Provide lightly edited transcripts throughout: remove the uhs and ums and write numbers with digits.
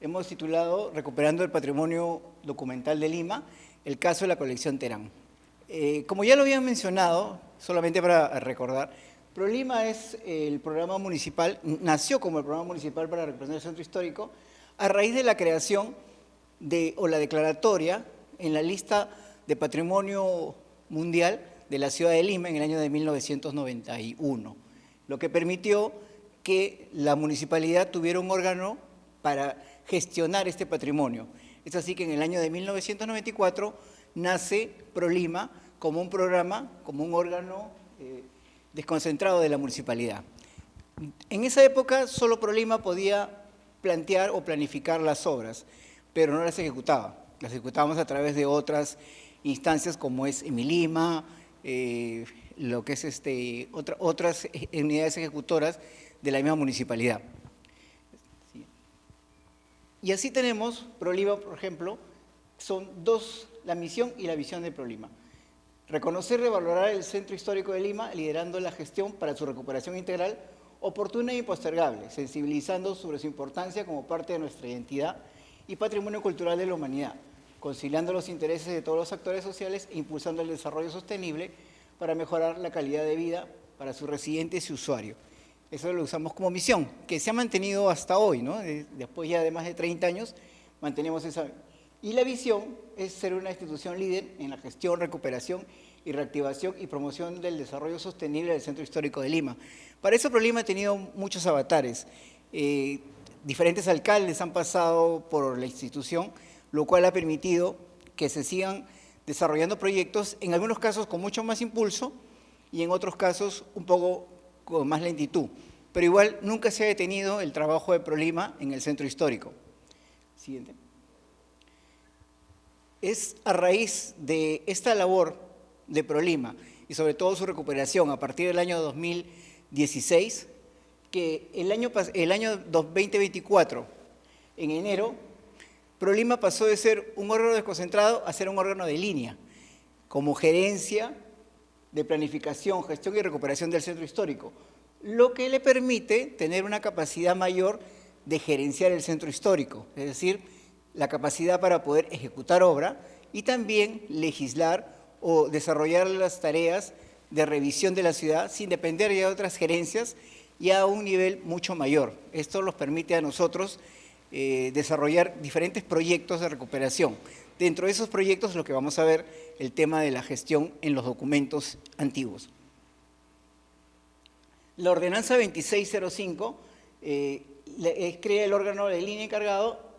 hemos titulado Recuperando el Patrimonio Documental de Lima, el caso de la colección Terán. Como ya lo habían mencionado, solamente para recordar, ProLima es el programa municipal, nació como el programa municipal para la recuperación del centro histórico a raíz de la creación o la declaratoria en la lista de Patrimonio Mundial de la ciudad de Lima en el año de 1991, lo que permitió que la municipalidad tuviera un órgano para gestionar este patrimonio. Es así que en el año de 1994 nace ProLima como un programa, como un órgano desconcentrado de la municipalidad. En esa época solo ProLima podía plantear o planificar las obras, pero no las ejecutaba. Las ejecutábamos a través de otras instancias como es Emilima, lo que es otras unidades ejecutoras de la misma municipalidad. Y así tenemos, ProLima, por ejemplo, son dos, la misión y la visión de ProLima. Reconocer y valorar el centro histórico de Lima, liderando la gestión para su recuperación integral, oportuna e impostergable, sensibilizando sobre su importancia como parte de nuestra identidad y patrimonio cultural de la humanidad, conciliando los intereses de todos los actores sociales e impulsando el desarrollo sostenible para mejorar la calidad de vida para sus residentes y usuarios. Eso lo usamos como misión, que se ha mantenido hasta hoy, ¿no? Después ya de más de 30 años, mantenemos esa. Y la visión es ser una institución líder en la gestión, recuperación y reactivación y promoción del desarrollo sostenible del Centro Histórico de Lima. Para eso ProLima ha tenido muchos avatares. Diferentes alcaldes han pasado por la institución, lo cual ha permitido que se sigan desarrollando proyectos, en algunos casos con mucho más impulso y en otros casos un poco con más lentitud, pero igual nunca se ha detenido el trabajo de ProLima en el centro histórico. Siguiente. Es a raíz de esta labor de ProLima y sobre todo su recuperación a partir del año 2016 que el año 2024, en enero, ProLima pasó de ser un órgano desconcentrado a ser un órgano de línea, como gerencia de planificación, gestión y recuperación del centro histórico, lo que le permite tener una capacidad mayor de gerenciar el centro histórico, es decir, la capacidad para poder ejecutar obra y también legislar o desarrollar las tareas de revisión de la ciudad sin depender de otras gerencias y a un nivel mucho mayor. Esto nos permite a nosotros desarrollar diferentes proyectos de recuperación. Dentro de esos proyectos lo que vamos a ver el tema de la gestión en los documentos antiguos. La ordenanza 2605 crea el órgano de línea encargado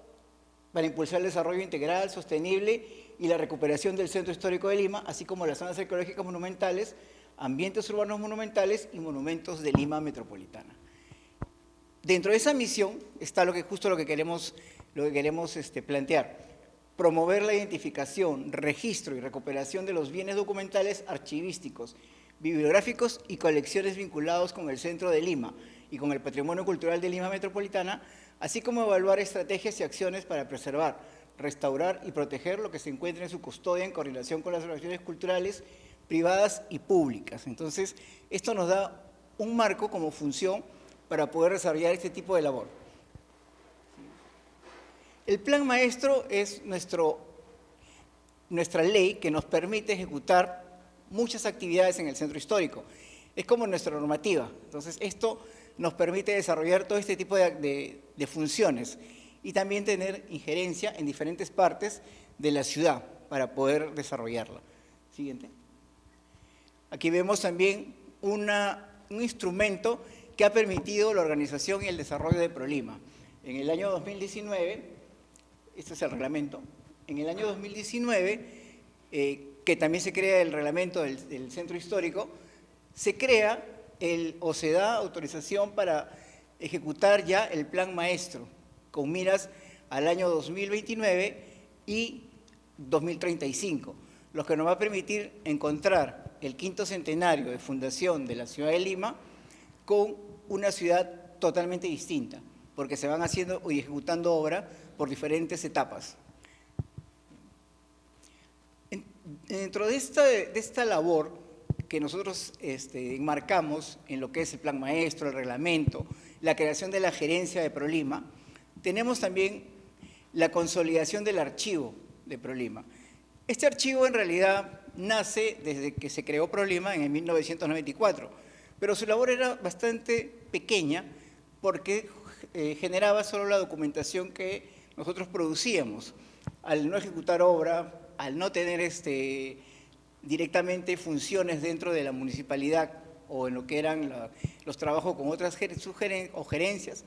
para impulsar el desarrollo integral, sostenible y la recuperación del Centro Histórico de Lima, así como las zonas arqueológicas monumentales, ambientes urbanos monumentales y monumentos de Lima metropolitana. Dentro de esa misión está justo lo que queremos plantear. Promover la identificación, registro y recuperación de los bienes documentales archivísticos, bibliográficos y colecciones vinculados con el centro de Lima y con el patrimonio cultural de Lima metropolitana, así como evaluar estrategias y acciones para preservar, restaurar y proteger lo que se encuentra en su custodia en coordinación con las organizaciones culturales privadas y públicas. Entonces, esto nos da un marco como función para poder desarrollar este tipo de labor. El plan maestro es nuestra ley que nos permite ejecutar muchas actividades en el centro histórico. Es como nuestra normativa. Entonces, esto nos permite desarrollar todo este tipo de funciones y también tener injerencia en diferentes partes de la ciudad para poder desarrollarla. Siguiente. Aquí vemos también un instrumento que ha permitido la organización y el desarrollo de ProLima. En el año 2019, este es el reglamento, en el año 2019, que también se crea el reglamento del centro histórico, se crea o se da autorización para ejecutar ya el plan maestro, con miras al año 2029 y 2035, lo que nos va a permitir encontrar el 5º centenario de fundación de la ciudad de Lima con una ciudad totalmente distinta, porque se van haciendo y ejecutando obra por diferentes etapas. Dentro de esta labor que nosotros enmarcamos en lo que es el plan maestro, el reglamento, la creación de la gerencia de ProLima, tenemos también la consolidación del archivo de PROLIMA. Este archivo en realidad nace desde que se creó PROLIMA en el 1994, pero su labor era bastante pequeña porque generaba solo la documentación que nosotros producíamos. Al no ejecutar obra, al no tener directamente funciones dentro de la municipalidad o en lo que eran los trabajos con otras gerencias,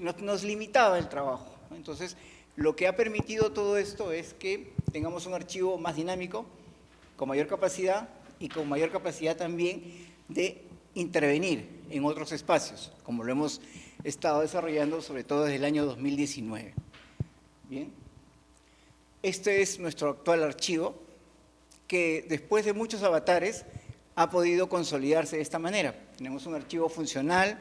nos limitaba el trabajo. Entonces, lo que ha permitido todo esto es que tengamos un archivo más dinámico, con mayor capacidad y con mayor capacidad también de intervenir en otros espacios, como lo hemos estado desarrollando sobre todo desde el año 2019. Bien, este es nuestro actual archivo, que después de muchos avatares ha podido consolidarse de esta manera. Tenemos un archivo funcional,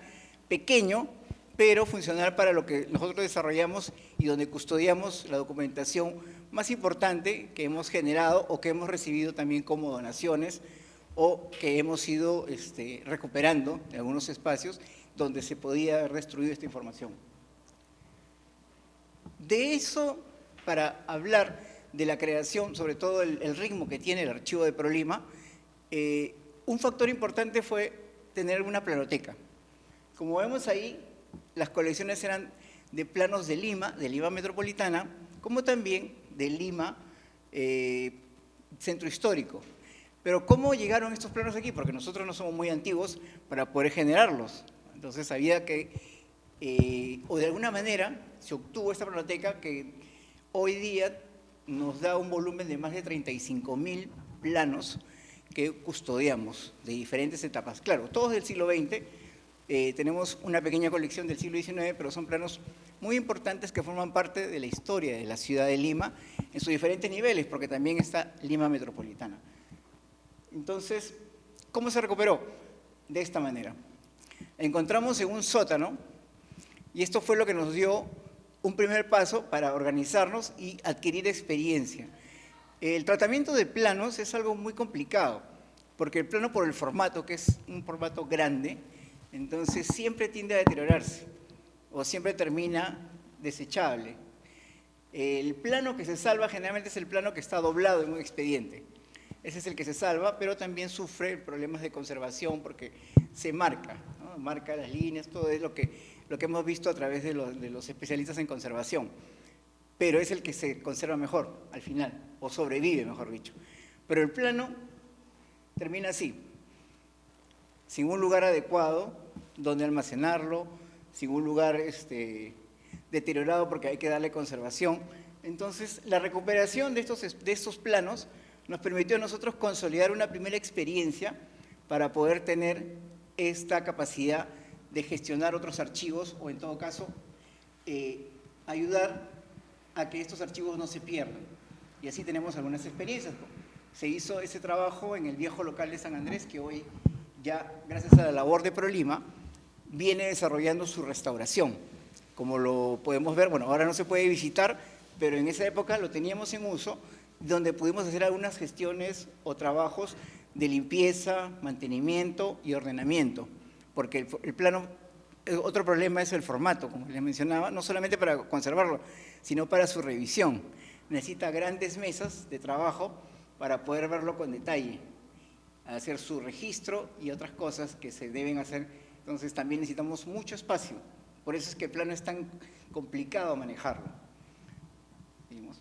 pequeño, pero funcional para lo que nosotros desarrollamos y donde custodiamos la documentación más importante que hemos generado o que hemos recibido también como donaciones o que hemos ido recuperando en algunos espacios donde se podía haber destruido esta información. De eso, para hablar de la creación, sobre todo el ritmo que tiene el archivo de PROLIMA, un factor importante fue tener una planoteca. Como vemos ahí, las colecciones eran de planos de Lima metropolitana, como también de Lima centro histórico. Pero ¿cómo llegaron estos planos aquí? Porque nosotros no somos muy antiguos para poder generarlos. Entonces había que, o de alguna manera, se obtuvo esta planoteca que hoy día nos da un volumen de más de 35.000 planos que custodiamos de diferentes etapas. Claro, todos del siglo XX, tenemos una pequeña colección del siglo XIX, pero son planos muy importantes que forman parte de la historia de la ciudad de Lima en sus diferentes niveles, porque también está Lima metropolitana. Entonces, ¿cómo se recuperó? De esta manera. Encontramos en un sótano, y esto fue lo que nos dio un primer paso para organizarnos y adquirir experiencia. El tratamiento de planos es algo muy complicado, porque el plano por el formato, que es un formato grande, entonces siempre tiende a deteriorarse o siempre termina desechable. El plano que se salva generalmente es el plano que está doblado en un expediente. Ese es el que se salva, pero también sufre problemas de conservación porque se marca, ¿no? Marca las líneas, todo es lo que hemos visto a través de los especialistas en conservación. Pero es el que se conserva mejor al final, o sobrevive, mejor dicho. Pero el plano termina así, sin un lugar adecuado donde almacenarlo, sin un lugar deteriorado porque hay que darle conservación. Entonces, la recuperación de estos planos nos permitió a nosotros consolidar una primera experiencia para poder tener esta capacidad de gestionar otros archivos o, en todo caso, ayudar a que estos archivos no se pierdan. Y así tenemos algunas experiencias. Se hizo ese trabajo en el viejo local de San Andrés, que hoy ya, gracias a la labor de PROLIMA, viene desarrollando su restauración. Como lo podemos ver, bueno, ahora no se puede visitar, pero en esa época lo teníamos en uso, donde pudimos hacer algunas gestiones o trabajos de limpieza, mantenimiento y ordenamiento, porque el plano, otro problema es el formato, como les mencionaba, no solamente para conservarlo, sino para su revisión. Necesita grandes mesas de trabajo para poder verlo con detalle, hacer su registro y otras cosas que se deben hacer. Entonces también necesitamos mucho espacio, por eso es que el plano es tan complicado manejarlo. ¿Seguimos?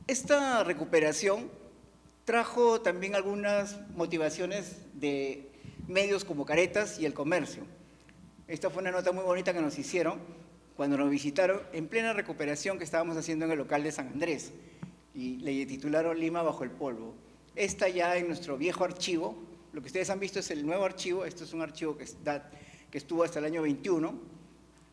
Esta recuperación trajo también algunas motivaciones de medios como Caretas y El Comercio. Esta fue una nota muy bonita que nos hicieron cuando nos visitaron en plena recuperación que estábamos haciendo en el local de San Andrés y le titularon Lima bajo el polvo. Esta ya en nuestro viejo archivo, lo que ustedes han visto es el nuevo archivo, esto es un archivo que estuvo hasta el año 21,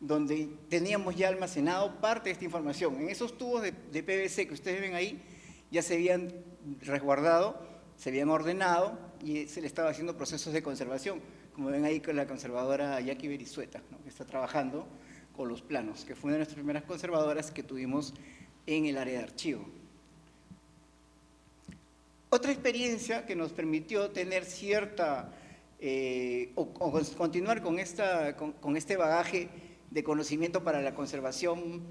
donde teníamos ya almacenado parte de esta información. En esos tubos de PVC que ustedes ven ahí, ya se habían resguardado, se habían ordenado y se le estaba haciendo procesos de conservación, como ven ahí con la conservadora Jackie Berizueta, ¿no? Que está trabajando con los planos, que fue una de nuestras primeras conservadoras que tuvimos en el área de archivo. Otra experiencia que nos permitió tener cierta, continuar con este bagaje de conocimiento para la conservación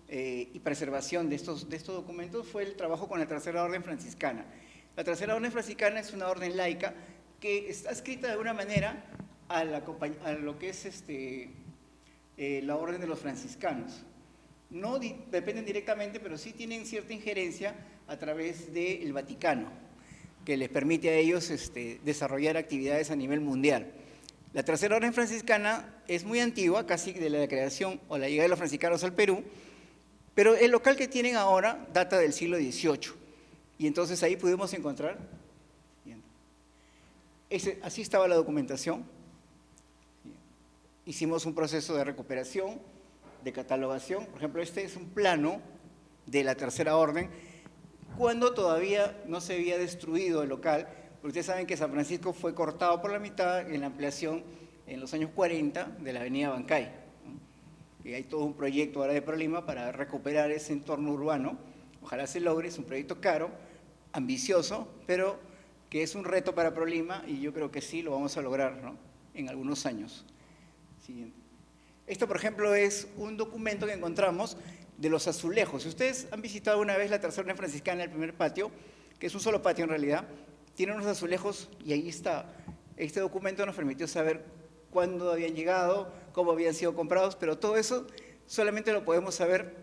y preservación de estos documentos fue el trabajo con la Tercera Orden Franciscana. La Tercera Orden Franciscana es una orden laica que está escrita de alguna manera a lo que es la Orden de los Franciscanos. No dependen directamente, pero sí tienen cierta injerencia a través del Vaticano, que les permite a ellos desarrollar actividades a nivel mundial. La Tercera Orden Franciscana es muy antigua, casi de la creación o la llegada de los franciscanos al Perú, pero el local que tienen ahora data del siglo XVIII. Y entonces ahí pudimos encontrar, así estaba la documentación. Hicimos un proceso de recuperación, de catalogación. Por ejemplo, este es un plano de la Tercera Orden, cuando todavía no se había destruido el local, porque ustedes saben que San Francisco fue cortado por la mitad en la ampliación en los años 40 de la avenida Bancay, ¿no? Y hay todo un proyecto ahora de ProLima para recuperar ese entorno urbano. Ojalá se logre, es un proyecto caro, ambicioso, pero que es un reto para ProLima y yo creo que sí lo vamos a lograr, ¿no?, en algunos años. Siguiente. Esto, por ejemplo, es un documento que encontramos de los azulejos. Si ustedes han visitado una vez la Tercera Orden Franciscana, el primer patio, que es un solo patio en realidad, tiene unos azulejos y ahí está. Este documento nos permitió saber cuándo habían llegado, cómo habían sido comprados, pero todo eso solamente lo podemos saber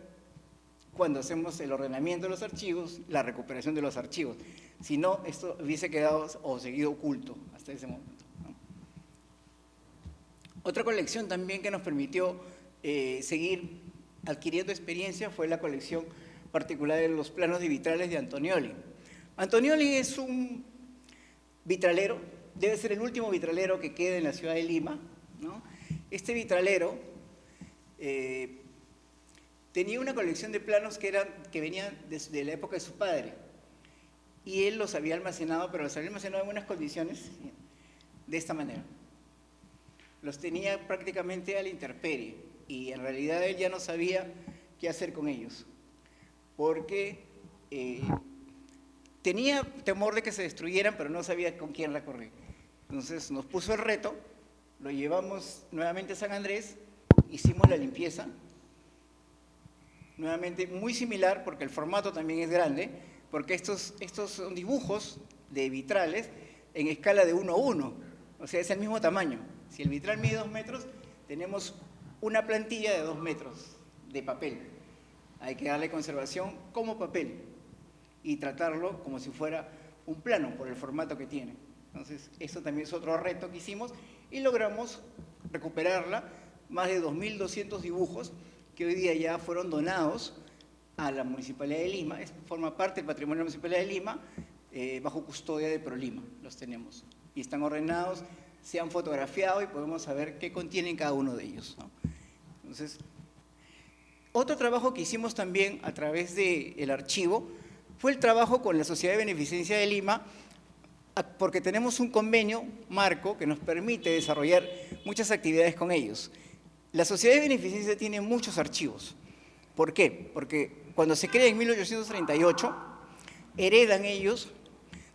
cuando hacemos el ordenamiento de los archivos, la recuperación de los archivos. Si no, esto hubiese quedado o seguido oculto hasta ese momento, ¿no? Otra colección también que nos permitió seguir adquiriendo experiencia fue la colección particular de los planos de vitrales de Antonioli. Antonioli es un vitralero, debe ser el último vitralero que queda en la ciudad de Lima, ¿no? Este vitralero tenía una colección de planos que venían desde la época de su padre, y él los había almacenado, pero los había almacenado en buenas condiciones, de esta manera. Los tenía prácticamente a la intemperie, y en realidad él ya no sabía qué hacer con ellos, porque tenía temor de que se destruyeran, pero no sabía con quién recorrer. Entonces nos puso el reto, lo llevamos nuevamente a San Andrés, hicimos la limpieza, nuevamente muy similar, porque el formato también es grande, porque estos son dibujos de vitrales en escala de 1:1, o sea, es el mismo tamaño. Si el vitral mide 2 metros, tenemos una plantilla de 2 metros de papel. Hay que darle conservación como papel y tratarlo como si fuera un plano por el formato que tiene. Entonces, esto también es otro reto que hicimos y logramos recuperarla, más de 2.200 dibujos que hoy día ya fueron donados a la Municipalidad de Lima, forma parte del patrimonio de la Municipalidad de Lima, bajo custodia de ProLima, los tenemos. Y están ordenados, se han fotografiado y podemos saber qué contienen cada uno de ellos, ¿no? Entonces, otro trabajo que hicimos también a través del archivo fue el trabajo con la Sociedad de Beneficencia de Lima, porque tenemos un convenio marco que nos permite desarrollar muchas actividades con ellos. La Sociedad de Beneficencia tiene muchos archivos. ¿Por qué? Porque cuando se crea en 1838, heredan ellos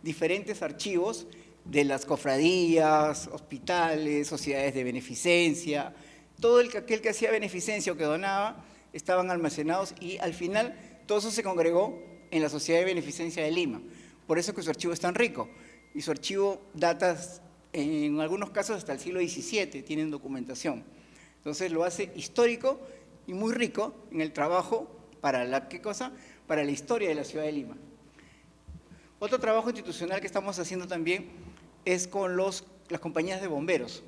diferentes archivos de las cofradías, hospitales, sociedades de beneficencia, todo aquel que hacía beneficencia o que donaba, estaban almacenados y al final todo eso se congregó en la Sociedad de Beneficencia de Lima. Por eso que su archivo es tan rico. Y su archivo data, en algunos casos, hasta el siglo XVII, tienen documentación. Entonces lo hace histórico y muy rico en el trabajo para ¿qué cosa? Para la historia de la ciudad de Lima. Otro trabajo institucional que estamos haciendo también es con las compañías de bomberos.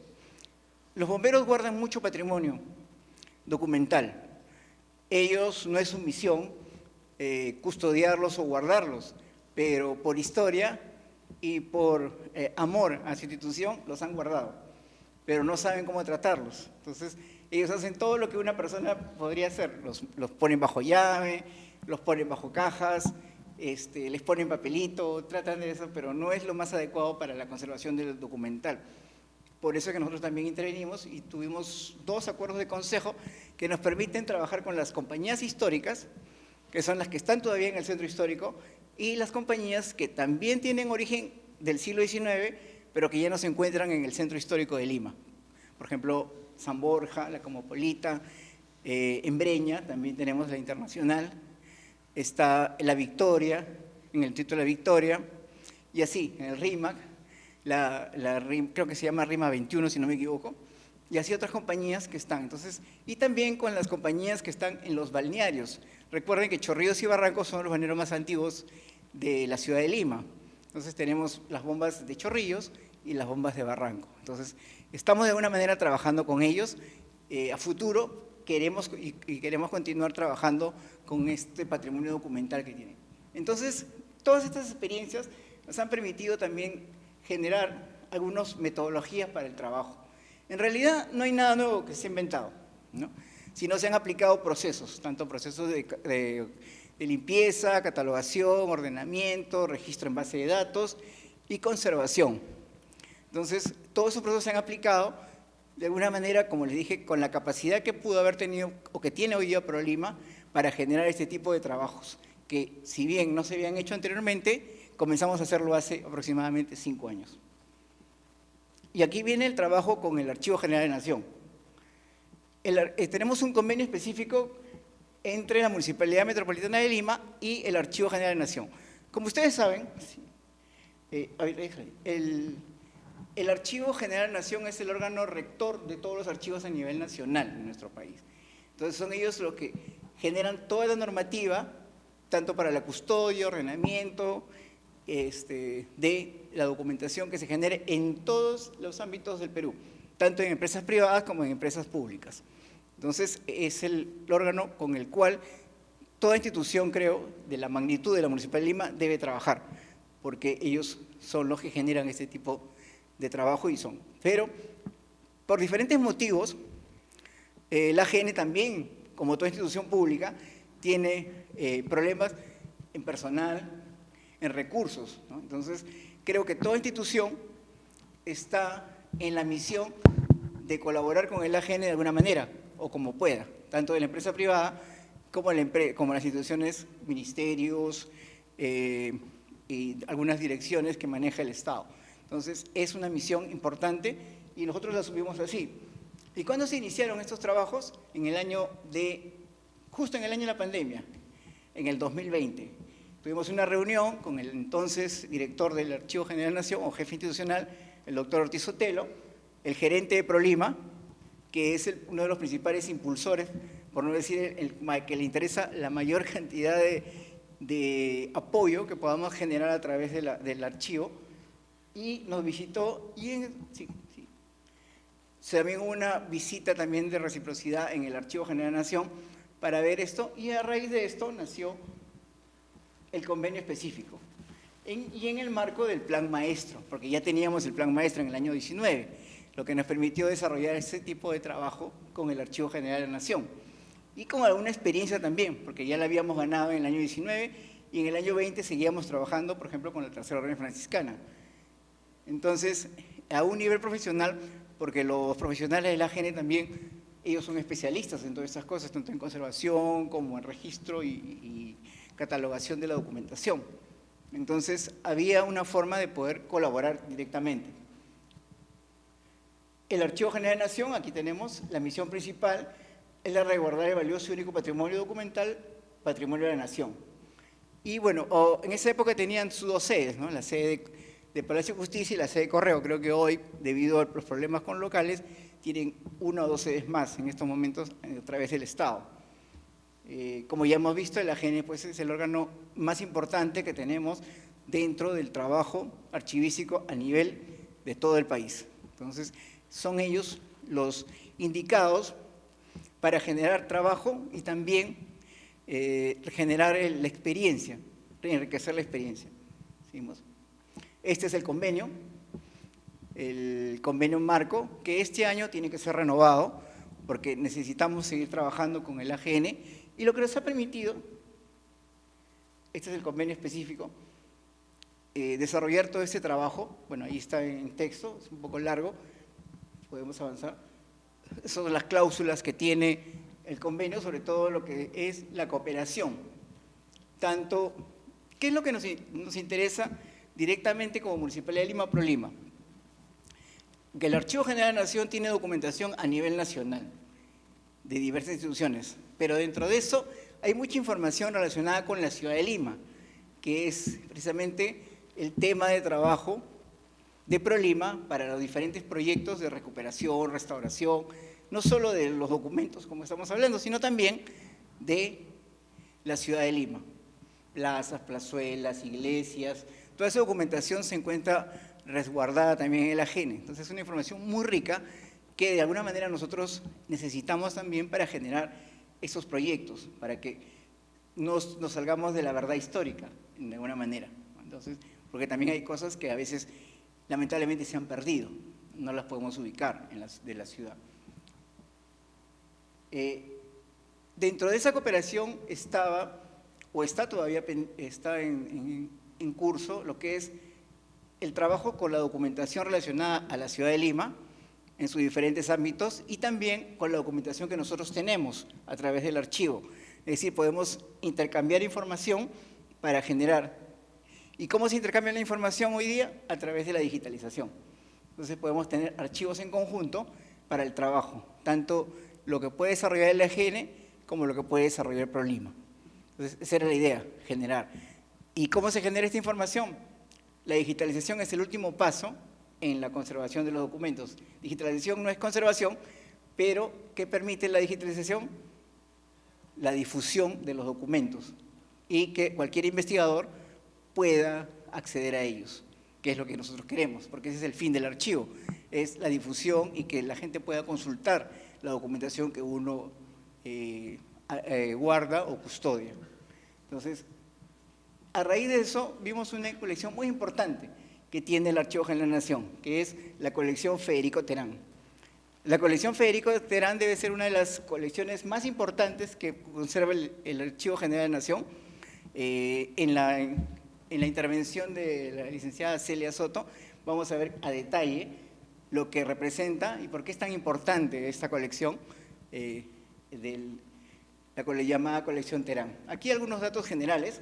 Los bomberos guardan mucho patrimonio documental. Ellos, no es su misión custodiarlos o guardarlos, pero por historia y por amor a su institución los han guardado, pero no saben cómo tratarlos. Entonces, ellos hacen todo lo que una persona podría hacer. Los ponen bajo llave, los ponen bajo cajas, les ponen papelito, tratan de eso, pero no es lo más adecuado para la conservación del documental. Por eso es que nosotros también intervenimos y tuvimos 2 acuerdos de consejo que nos permiten trabajar con las compañías históricas, que son las que están todavía en el centro histórico, y las compañías que también tienen origen del siglo XIX, pero que ya no se encuentran en el centro histórico de Lima. Por ejemplo, San Borja, la Cosmopolita, En Breña también tenemos la Internacional, está la Victoria, en el Distrito de la Victoria, y así, en el RIMAC, creo que se llama RIMA 21, si no me equivoco, y así otras compañías que están. Entonces, y también con las compañías que están en los balnearios. Recuerden que Chorrillos y Barrancos son los balnearios más antiguos de la ciudad de Lima. Entonces tenemos las bombas de Chorrillos y las bombas de Barranco. Entonces, estamos de alguna manera trabajando con ellos. A futuro queremos continuar trabajando con este patrimonio documental que tienen. Entonces, todas estas experiencias nos han permitido también generar algunas metodologías para el trabajo. En realidad no hay nada nuevo que se ha inventado, ¿no? Sino se han aplicado procesos, tanto procesos de limpieza, catalogación, ordenamiento, registro en base de datos y conservación. Entonces, todos esos procesos se han aplicado de alguna manera, como les dije, con la capacidad que pudo haber tenido o que tiene hoy día PROLIMA para generar este tipo de trabajos, que si bien no se habían hecho anteriormente, comenzamos a hacerlo hace aproximadamente 5 años. Y aquí viene el trabajo con el Archivo General de Nación. Tenemos un convenio específico entre la Municipalidad Metropolitana de Lima y el Archivo General de Nación. Como ustedes saben, el Archivo General de Nación es el órgano rector de todos los archivos a nivel nacional en nuestro país. Entonces son ellos los que generan toda la normativa, tanto para la custodia, ordenamiento, de la documentación que se genere en todos los ámbitos del Perú, tanto en empresas privadas como en empresas públicas. Entonces, es el órgano con el cual toda institución, creo, de la magnitud de la Municipalidad de Lima debe trabajar, porque ellos son los que generan este tipo de trabajo y son. Pero, por diferentes motivos, la AGN también, como toda institución pública, tiene problemas en personal, en recursos, ¿no? Entonces, creo que toda institución está en la misión de colaborar con el AGN de alguna manera, o como pueda, tanto de la empresa privada como las instituciones, ministerios y algunas direcciones que maneja el Estado. Entonces, es una misión importante y nosotros la asumimos así. ¿Y cuándo se iniciaron estos trabajos? Justo en el año de la pandemia, en el 2020. Tuvimos una reunión con el entonces director del Archivo General de la Nación, o jefe institucional, el doctor Ortiz Sotelo, el gerente de PROLIMA, que es uno de los principales impulsores, por no decir el que le interesa la mayor cantidad de apoyo que podamos generar a través del archivo, y nos visitó, también hubo una visita también de reciprocidad en el Archivo General de la Nación para ver esto, y a raíz de esto nació el convenio específico, y en el marco del plan maestro, porque ya teníamos el plan maestro en el año 19, lo que nos permitió desarrollar ese tipo de trabajo con el Archivo General de la Nación. Y con alguna experiencia también, porque ya la habíamos ganado en el año 19 y en el año 20 seguíamos trabajando, por ejemplo, con la Tercera Orden Franciscana. Entonces, a un nivel profesional, porque los profesionales de la AGN también, ellos son especialistas en todas estas cosas, tanto en conservación como en registro y catalogación de la documentación. Entonces, había una forma de poder colaborar directamente. El Archivo General de la Nación, aquí tenemos la misión principal, es la de resguardar el valioso y único patrimonio documental, patrimonio de la nación. Y bueno, en esa época tenían sus 2 sedes, ¿no? La sede de Palacio de Justicia y la sede de Correo. Creo que hoy, debido a los problemas con locales, tienen 1 o 2 sedes más en estos momentos a través del Estado. Como ya hemos visto, el AGN pues, es el órgano más importante que tenemos dentro del trabajo archivístico a nivel de todo el país. Entonces, son ellos los indicados para generar trabajo y también generar la experiencia, enriquecer la experiencia. ¿Seguimos? Este es el convenio marco, que este año tiene que ser renovado porque necesitamos seguir trabajando con el AGN, y lo que nos ha permitido, este es el convenio específico, desarrollar todo este trabajo. Bueno, ahí está en texto, es un poco largo, podemos avanzar. Son las cláusulas que tiene el convenio, sobre todo lo que es la cooperación. Tanto, ¿qué es lo que nos interesa directamente como Municipalidad de Lima, PROLIMA? Que el Archivo General de la Nación tiene documentación a nivel nacional, de diversas instituciones. Pero dentro de eso hay mucha información relacionada con la ciudad de Lima, que es precisamente el tema de trabajo de ProLima para los diferentes proyectos de recuperación, restauración, no solo de los documentos, como estamos hablando, sino también de la ciudad de Lima. Plazas, plazuelas, iglesias, toda esa documentación se encuentra resguardada también en el AGENE. Entonces es una información muy rica que de alguna manera nosotros necesitamos también para generar esos proyectos, para que nos salgamos de la verdad histórica, de alguna manera. Entonces, porque también hay cosas que a veces lamentablemente se han perdido, no las podemos ubicar de la ciudad. Dentro de esa cooperación estaba, o está todavía en curso, lo que es el trabajo con la documentación relacionada a la ciudad de Lima, en sus diferentes ámbitos, y también con la documentación que nosotros tenemos a través del archivo. Es decir, podemos intercambiar información para generar. ¿Y cómo se intercambia la información hoy día? A través de la digitalización. Entonces podemos tener archivos en conjunto para el trabajo, tanto lo que puede desarrollar el AGN como lo que puede desarrollar ProLima. Entonces esa era la idea, generar. ¿Y cómo se genera esta información? La digitalización es el último paso en la conservación de los documentos. Digitalización no es conservación, pero ¿qué permite la digitalización? La difusión de los documentos y que cualquier investigador pueda acceder a ellos, que es lo que nosotros queremos, porque ese es el fin del archivo, es la difusión y que la gente pueda consultar la documentación que uno guarda o custodia. Entonces, a raíz de eso, vimos una colección muy importante que tiene el Archivo General de la Nación, que es la colección Federico Terán. La colección Federico Terán debe ser una de las colecciones más importantes que conserva el Archivo General de la Nación. En la intervención de la licenciada Celia Soto, vamos a ver a detalle lo que representa y por qué es tan importante esta colección, la llamada colección Terán. Aquí algunos datos generales.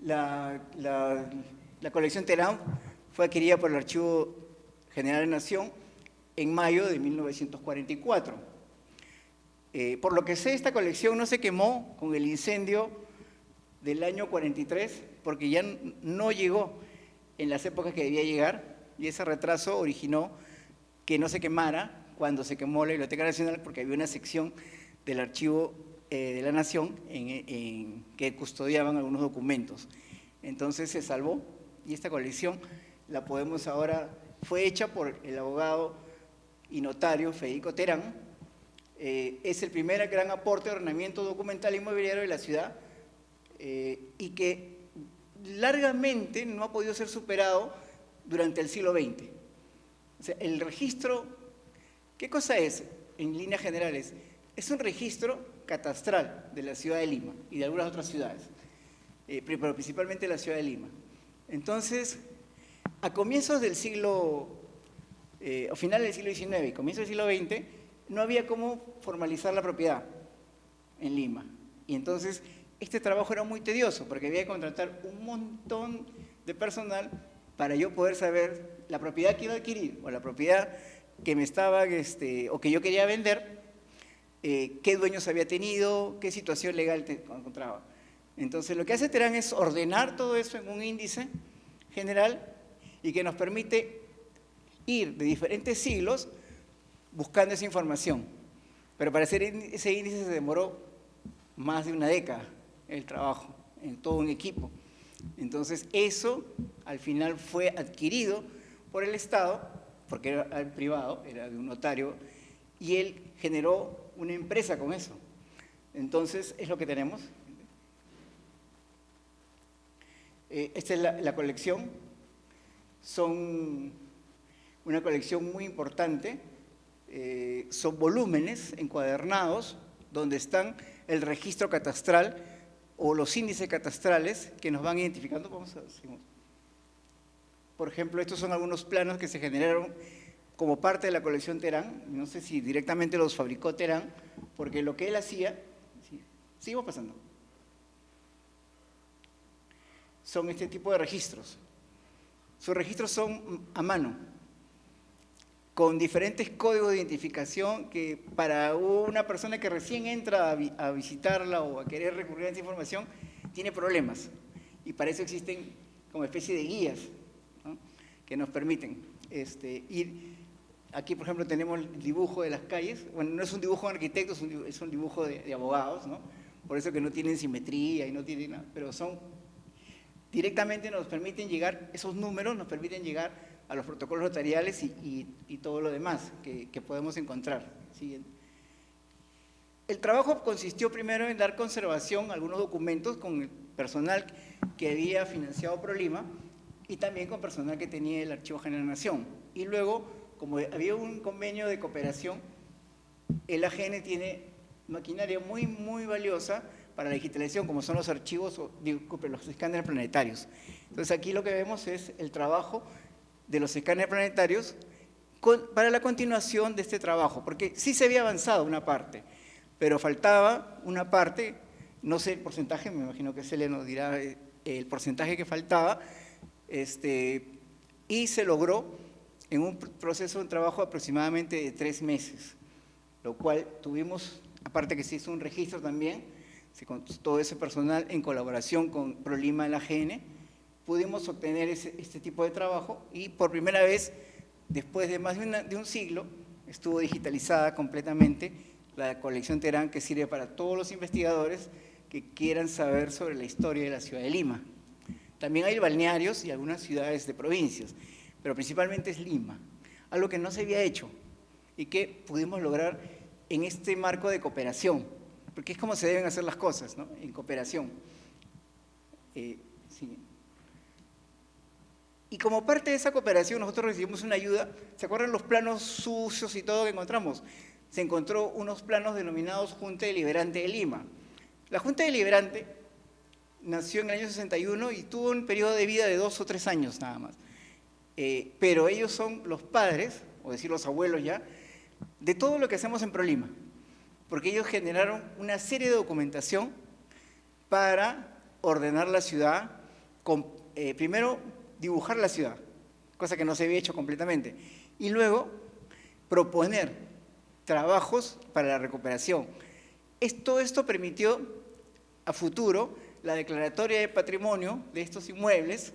La colección Terán fue adquirida por el Archivo General de la Nación en mayo de 1944. Por lo que sé, esta colección no se quemó con el incendio del año 43, porque ya no llegó en las épocas que debía llegar, y ese retraso originó que no se quemara cuando se quemó la Biblioteca Nacional, porque había una sección del Archivo de la Nación que custodiaban algunos documentos. Entonces se salvó, y esta colección la podemos ahora, fue hecha por el abogado y notario Federico Terán. Es el primer gran aporte de ordenamiento documental inmobiliario de la ciudad, y que largamente no ha podido ser superado durante el siglo XX. O sea, el registro, ¿qué cosa es en líneas generales? Es un registro catastral de la ciudad de Lima y de algunas otras ciudades, pero principalmente la ciudad de Lima. Entonces, a comienzos del siglo, o final del siglo XIX y comienzos del siglo XX, no había cómo formalizar la propiedad en Lima. Y entonces, este trabajo era muy tedioso porque había que contratar un montón de personal para yo poder saber la propiedad que iba a adquirir o la propiedad que me estaba, o que yo quería vender, qué dueños había tenido, qué situación legal encontraba. Entonces, lo que hace Terán es ordenar todo eso en un índice general y que nos permite ir de diferentes siglos buscando esa información. Pero para hacer ese índice se demoró más de una década el trabajo, en todo un equipo. Entonces, eso al final fue adquirido por el Estado, porque era privado, era de un notario, y él generó una empresa con eso. Entonces, es lo que tenemos. Esta es la colección. Son una colección muy importante. Son volúmenes encuadernados donde están el registro catastral o los índices catastrales que nos van identificando. Vamos a ver. Por ejemplo, estos son algunos planos que se generaron como parte de la colección Terán. No sé si directamente los fabricó Terán, porque lo que él hacía, sigo pasando, son este tipo de registros. Sus registros son a mano, con diferentes códigos de identificación que para una persona que recién entra a visitarla o a querer recurrir a esa información, tiene problemas. Y para eso existen como especie de guías, ¿no?, que nos permiten ir. Aquí, por ejemplo, tenemos el dibujo de las calles. Bueno, no es un dibujo de arquitectos, es un dibujo de abogados, ¿no? Por eso que no tienen simetría y no tienen nada, pero directamente nos permiten llegar, esos números nos permiten llegar a los protocolos notariales y todo lo demás que podemos encontrar. Siguiente. El trabajo consistió primero en dar conservación a algunos documentos con el personal que había financiado ProLima y también con personal que tenía el Archivo General de la Nación. Y luego, como había un convenio de cooperación, el AGN tiene maquinaria muy, muy valiosa para la digitalización, como son los archivos, los escáneres planetarios. Entonces aquí lo que vemos es el trabajo de los escáneres planetarios para la continuación de este trabajo, porque sí se había avanzado una parte, pero faltaba una parte, no sé el porcentaje, me imagino que Celia nos dirá el porcentaje que faltaba, y se logró en un proceso de trabajo aproximadamente de 3 meses, lo cual tuvimos, aparte que se hizo un registro también, con todo ese personal en colaboración con ProLima y la AGN, pudimos obtener este tipo de trabajo y por primera vez, después de más de un siglo, estuvo digitalizada completamente la colección Terán, que sirve para todos los investigadores que quieran saber sobre la historia de la ciudad de Lima. También hay balnearios y algunas ciudades de provincias, pero principalmente es Lima, algo que no se había hecho y que pudimos lograr en este marco de cooperación, porque es como se deben hacer las cosas, ¿no?, en cooperación. Sí. Y como parte de esa cooperación nosotros recibimos una ayuda. ¿Se acuerdan los planos sucios y todo que encontramos? Se encontró unos planos denominados Junta Deliberante de Lima. La Junta Deliberante nació en el año 61 y tuvo un periodo de vida de 2 o 3 años nada más. Pero ellos son los padres, o decir los abuelos ya, de todo lo que hacemos en ProLima, porque ellos generaron una serie de documentación para ordenar la ciudad, primero dibujar la ciudad, cosa que no se había hecho completamente, y luego proponer trabajos para la recuperación. Todo esto permitió a futuro la declaratoria de patrimonio de estos inmuebles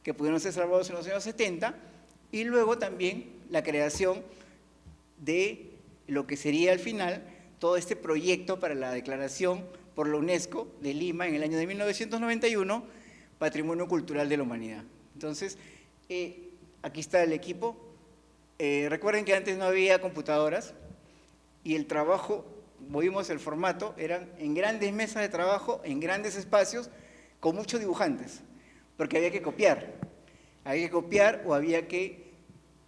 que pudieron ser salvados en los años 70 y luego también la creación de lo que sería al final todo este proyecto para la declaración por la UNESCO de Lima en el año de 1991, Patrimonio Cultural de la Humanidad. Entonces, aquí está el equipo. Recuerden que antes no había computadoras y el trabajo, vimos el formato, eran en grandes mesas de trabajo, en grandes espacios, con muchos dibujantes, porque había que copiar o había que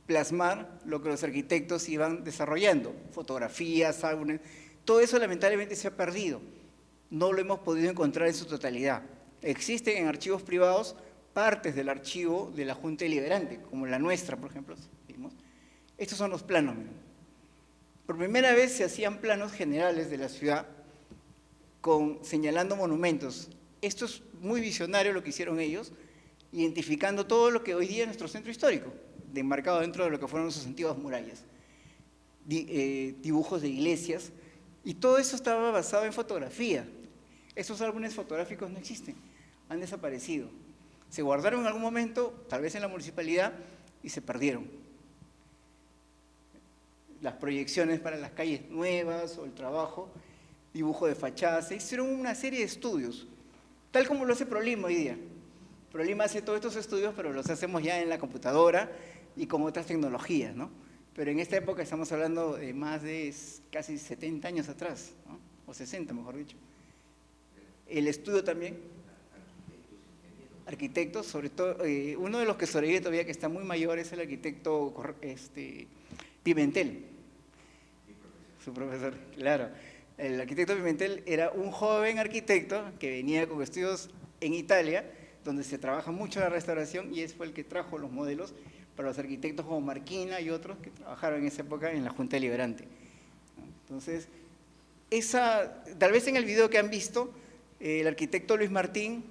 plasmar lo que los arquitectos iban desarrollando, fotografías, álbumes. Todo eso lamentablemente se ha perdido, no lo hemos podido encontrar en su totalidad. Existen en archivos privados partes del archivo de la Junta Deliberante, como la nuestra, por ejemplo. Estos son los planos. Por primera vez se hacían planos generales de la ciudad señalando monumentos. Esto es muy visionario lo que hicieron ellos, identificando todo lo que hoy día es nuestro centro histórico, enmarcado dentro de lo que fueron sus antiguas murallas, dibujos de iglesias, y todo eso estaba basado en fotografía. Esos álbumes fotográficos no existen, han desaparecido. Se guardaron en algún momento, tal vez en la municipalidad, y se perdieron. Las proyecciones para las calles nuevas o el trabajo, dibujo de fachadas, se hicieron una serie de estudios, tal como lo hace ProLima hoy día. ProLima hace todos estos estudios, pero los hacemos ya en la computadora y con otras tecnologías, ¿no? Pero en esta época estamos hablando de más de casi 70 años atrás, ¿no?, o 60, mejor dicho. El estudio también, arquitectos, sobre todo, uno de los que sobrevive todavía, que está muy mayor, es el arquitecto Pimentel, su profesor, claro. El arquitecto Pimentel era un joven arquitecto que venía con estudios en Italia, donde se trabaja mucho la restauración, y él fue el que trajo los modelos para los arquitectos como Marquina y otros que trabajaron en esa época en la Junta Deliberante. Entonces, tal vez en el video que han visto, el arquitecto Luis Martín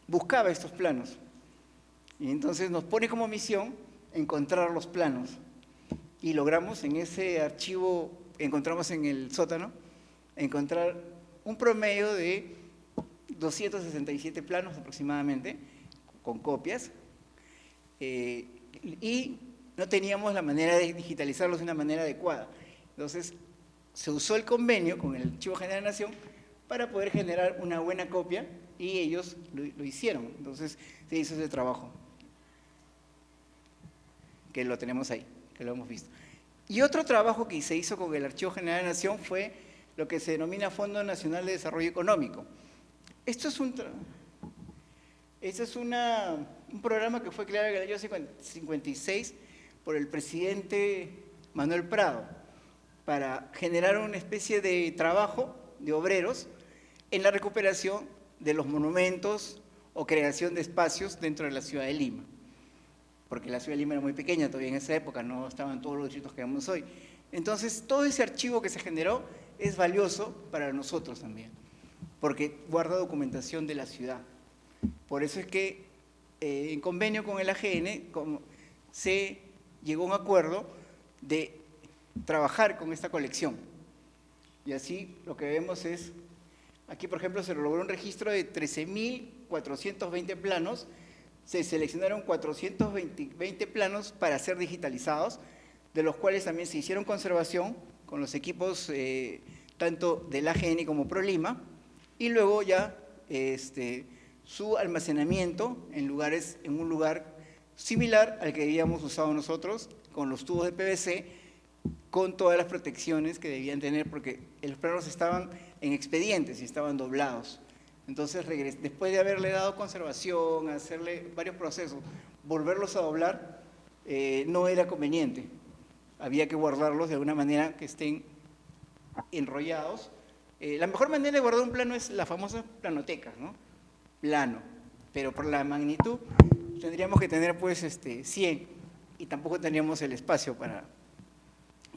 buscaba estos planos, y entonces nos pone como misión encontrar los planos. y logramos en ese archivo, encontramos en el sótano, encontrar un promedio de 267 planos aproximadamente, con copias, y no teníamos la manera de digitalizarlos de una manera adecuada. Entonces, se usó el convenio con el Archivo General de la Nación para poder generar una buena copia y ellos lo hicieron. Entonces, se hizo ese trabajo, que lo tenemos ahí, que lo hemos visto. Y otro trabajo que se hizo con el Archivo General de la Nación fue lo que se denomina Fondo Nacional de Desarrollo Económico. Esto es un programa que fue creado en el año 56 por el presidente Manuel Prado para generar una especie de trabajo de obreros en la recuperación de los monumentos o creación de espacios dentro de la ciudad de Lima. Porque la ciudad de Lima era muy pequeña todavía en esa época, no estaban todos los distritos que vemos hoy. Entonces, todo ese archivo que se generó es valioso para nosotros también, porque guarda documentación de la ciudad. Por eso es que en convenio con el AGN se llegó a un acuerdo de trabajar con esta colección. Y así lo que vemos es, aquí por ejemplo se logró un registro de 13.420 planos, se seleccionaron 420 planos para ser digitalizados, de los cuales también se hicieron conservación con los equipos tanto del AGN como ProLima, y luego ya su almacenamiento en un lugar similar al que habíamos usado nosotros, con los tubos de PVC, con todas las protecciones que debían tener, porque los planos estaban en expedientes y estaban doblados. Entonces, después de haberle dado conservación, hacerle varios procesos, volverlos a doblar, no era conveniente. Había que guardarlos de alguna manera que estén enrollados. La mejor manera de guardar un plano es la famosa planoteca, ¿no? Plano, pero por la magnitud tendríamos que tener pues 100 y tampoco tendríamos el espacio para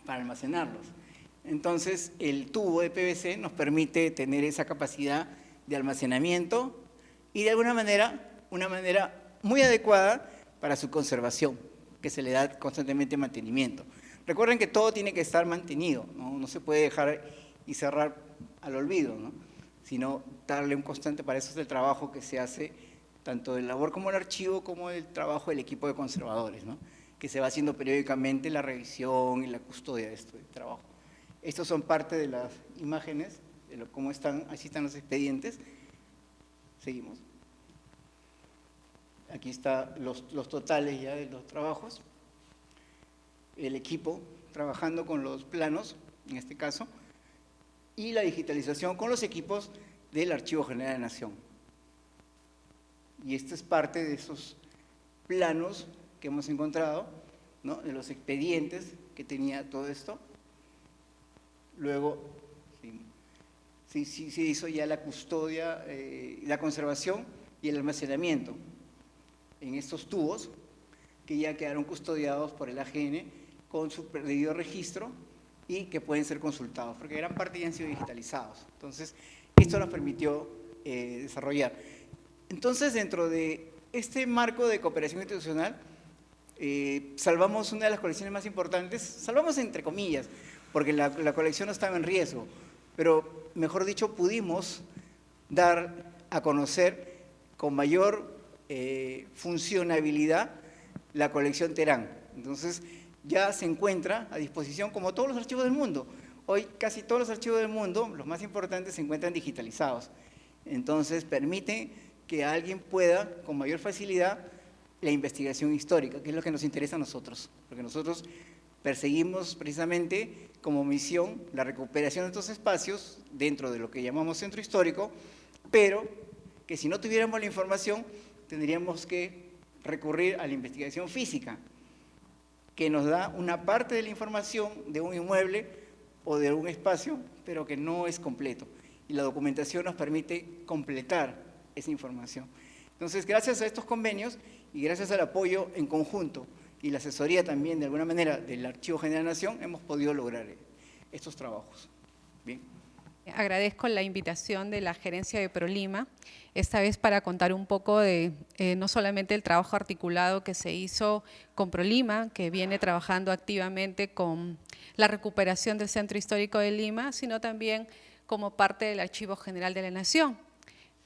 almacenarlos. Entonces, el tubo de PVC nos permite tener esa capacidad de almacenamiento y de alguna manera, una manera muy adecuada para su conservación, que se le da constantemente mantenimiento. Recuerden que todo tiene que estar mantenido, no se puede dejar y cerrar al olvido, ¿no? Sino darle un constante, para eso es el trabajo que se hace, tanto de labor como el archivo, como el trabajo del equipo de conservadores, ¿no? Que se va haciendo periódicamente la revisión y la custodia de este trabajo. Estos son parte de las imágenes, de cómo están, así están los expedientes. Seguimos. Aquí están los totales ya de los trabajos. El equipo trabajando con los planos, en este caso, y la digitalización con los equipos del Archivo General de la Nación. Y esto es parte de esos planos que hemos encontrado, ¿no? De los expedientes que tenía todo esto. Luego se hizo ya la custodia, la conservación y el almacenamiento en estos tubos que ya quedaron custodiados por el AGN con su debido registro y que pueden ser consultados, porque gran parte ya han sido digitalizados. Entonces, esto nos permitió desarrollar. Entonces, dentro de este marco de cooperación institucional, salvamos una de las colecciones más importantes, salvamos entre comillas, porque la colección no estaba en riesgo, pero, mejor dicho, pudimos dar a conocer con mayor funcionabilidad la colección Terán. Entonces, ya se encuentra a disposición como todos los archivos del mundo. Hoy casi todos los archivos del mundo, los más importantes, se encuentran digitalizados. Entonces, permite que alguien pueda, con mayor facilidad, la investigación histórica, que es lo que nos interesa a nosotros, porque nosotros perseguimos precisamente como misión la recuperación de estos espacios dentro de lo que llamamos centro histórico, pero que si no tuviéramos la información, tendríamos que recurrir a la investigación física, que nos da una parte de la información de un inmueble o de un espacio, pero que no es completo. Y la documentación nos permite completar esa información. Entonces, gracias a estos convenios y gracias al apoyo en conjunto y la asesoría también, de alguna manera, del Archivo General de la Nación, hemos podido lograr estos trabajos. Bien. Agradezco la invitación de la gerencia de ProLima, esta vez para contar un poco de no solamente el trabajo articulado que se hizo con ProLima, que viene trabajando activamente con la recuperación del Centro Histórico de Lima, sino también como parte del Archivo General de la Nación.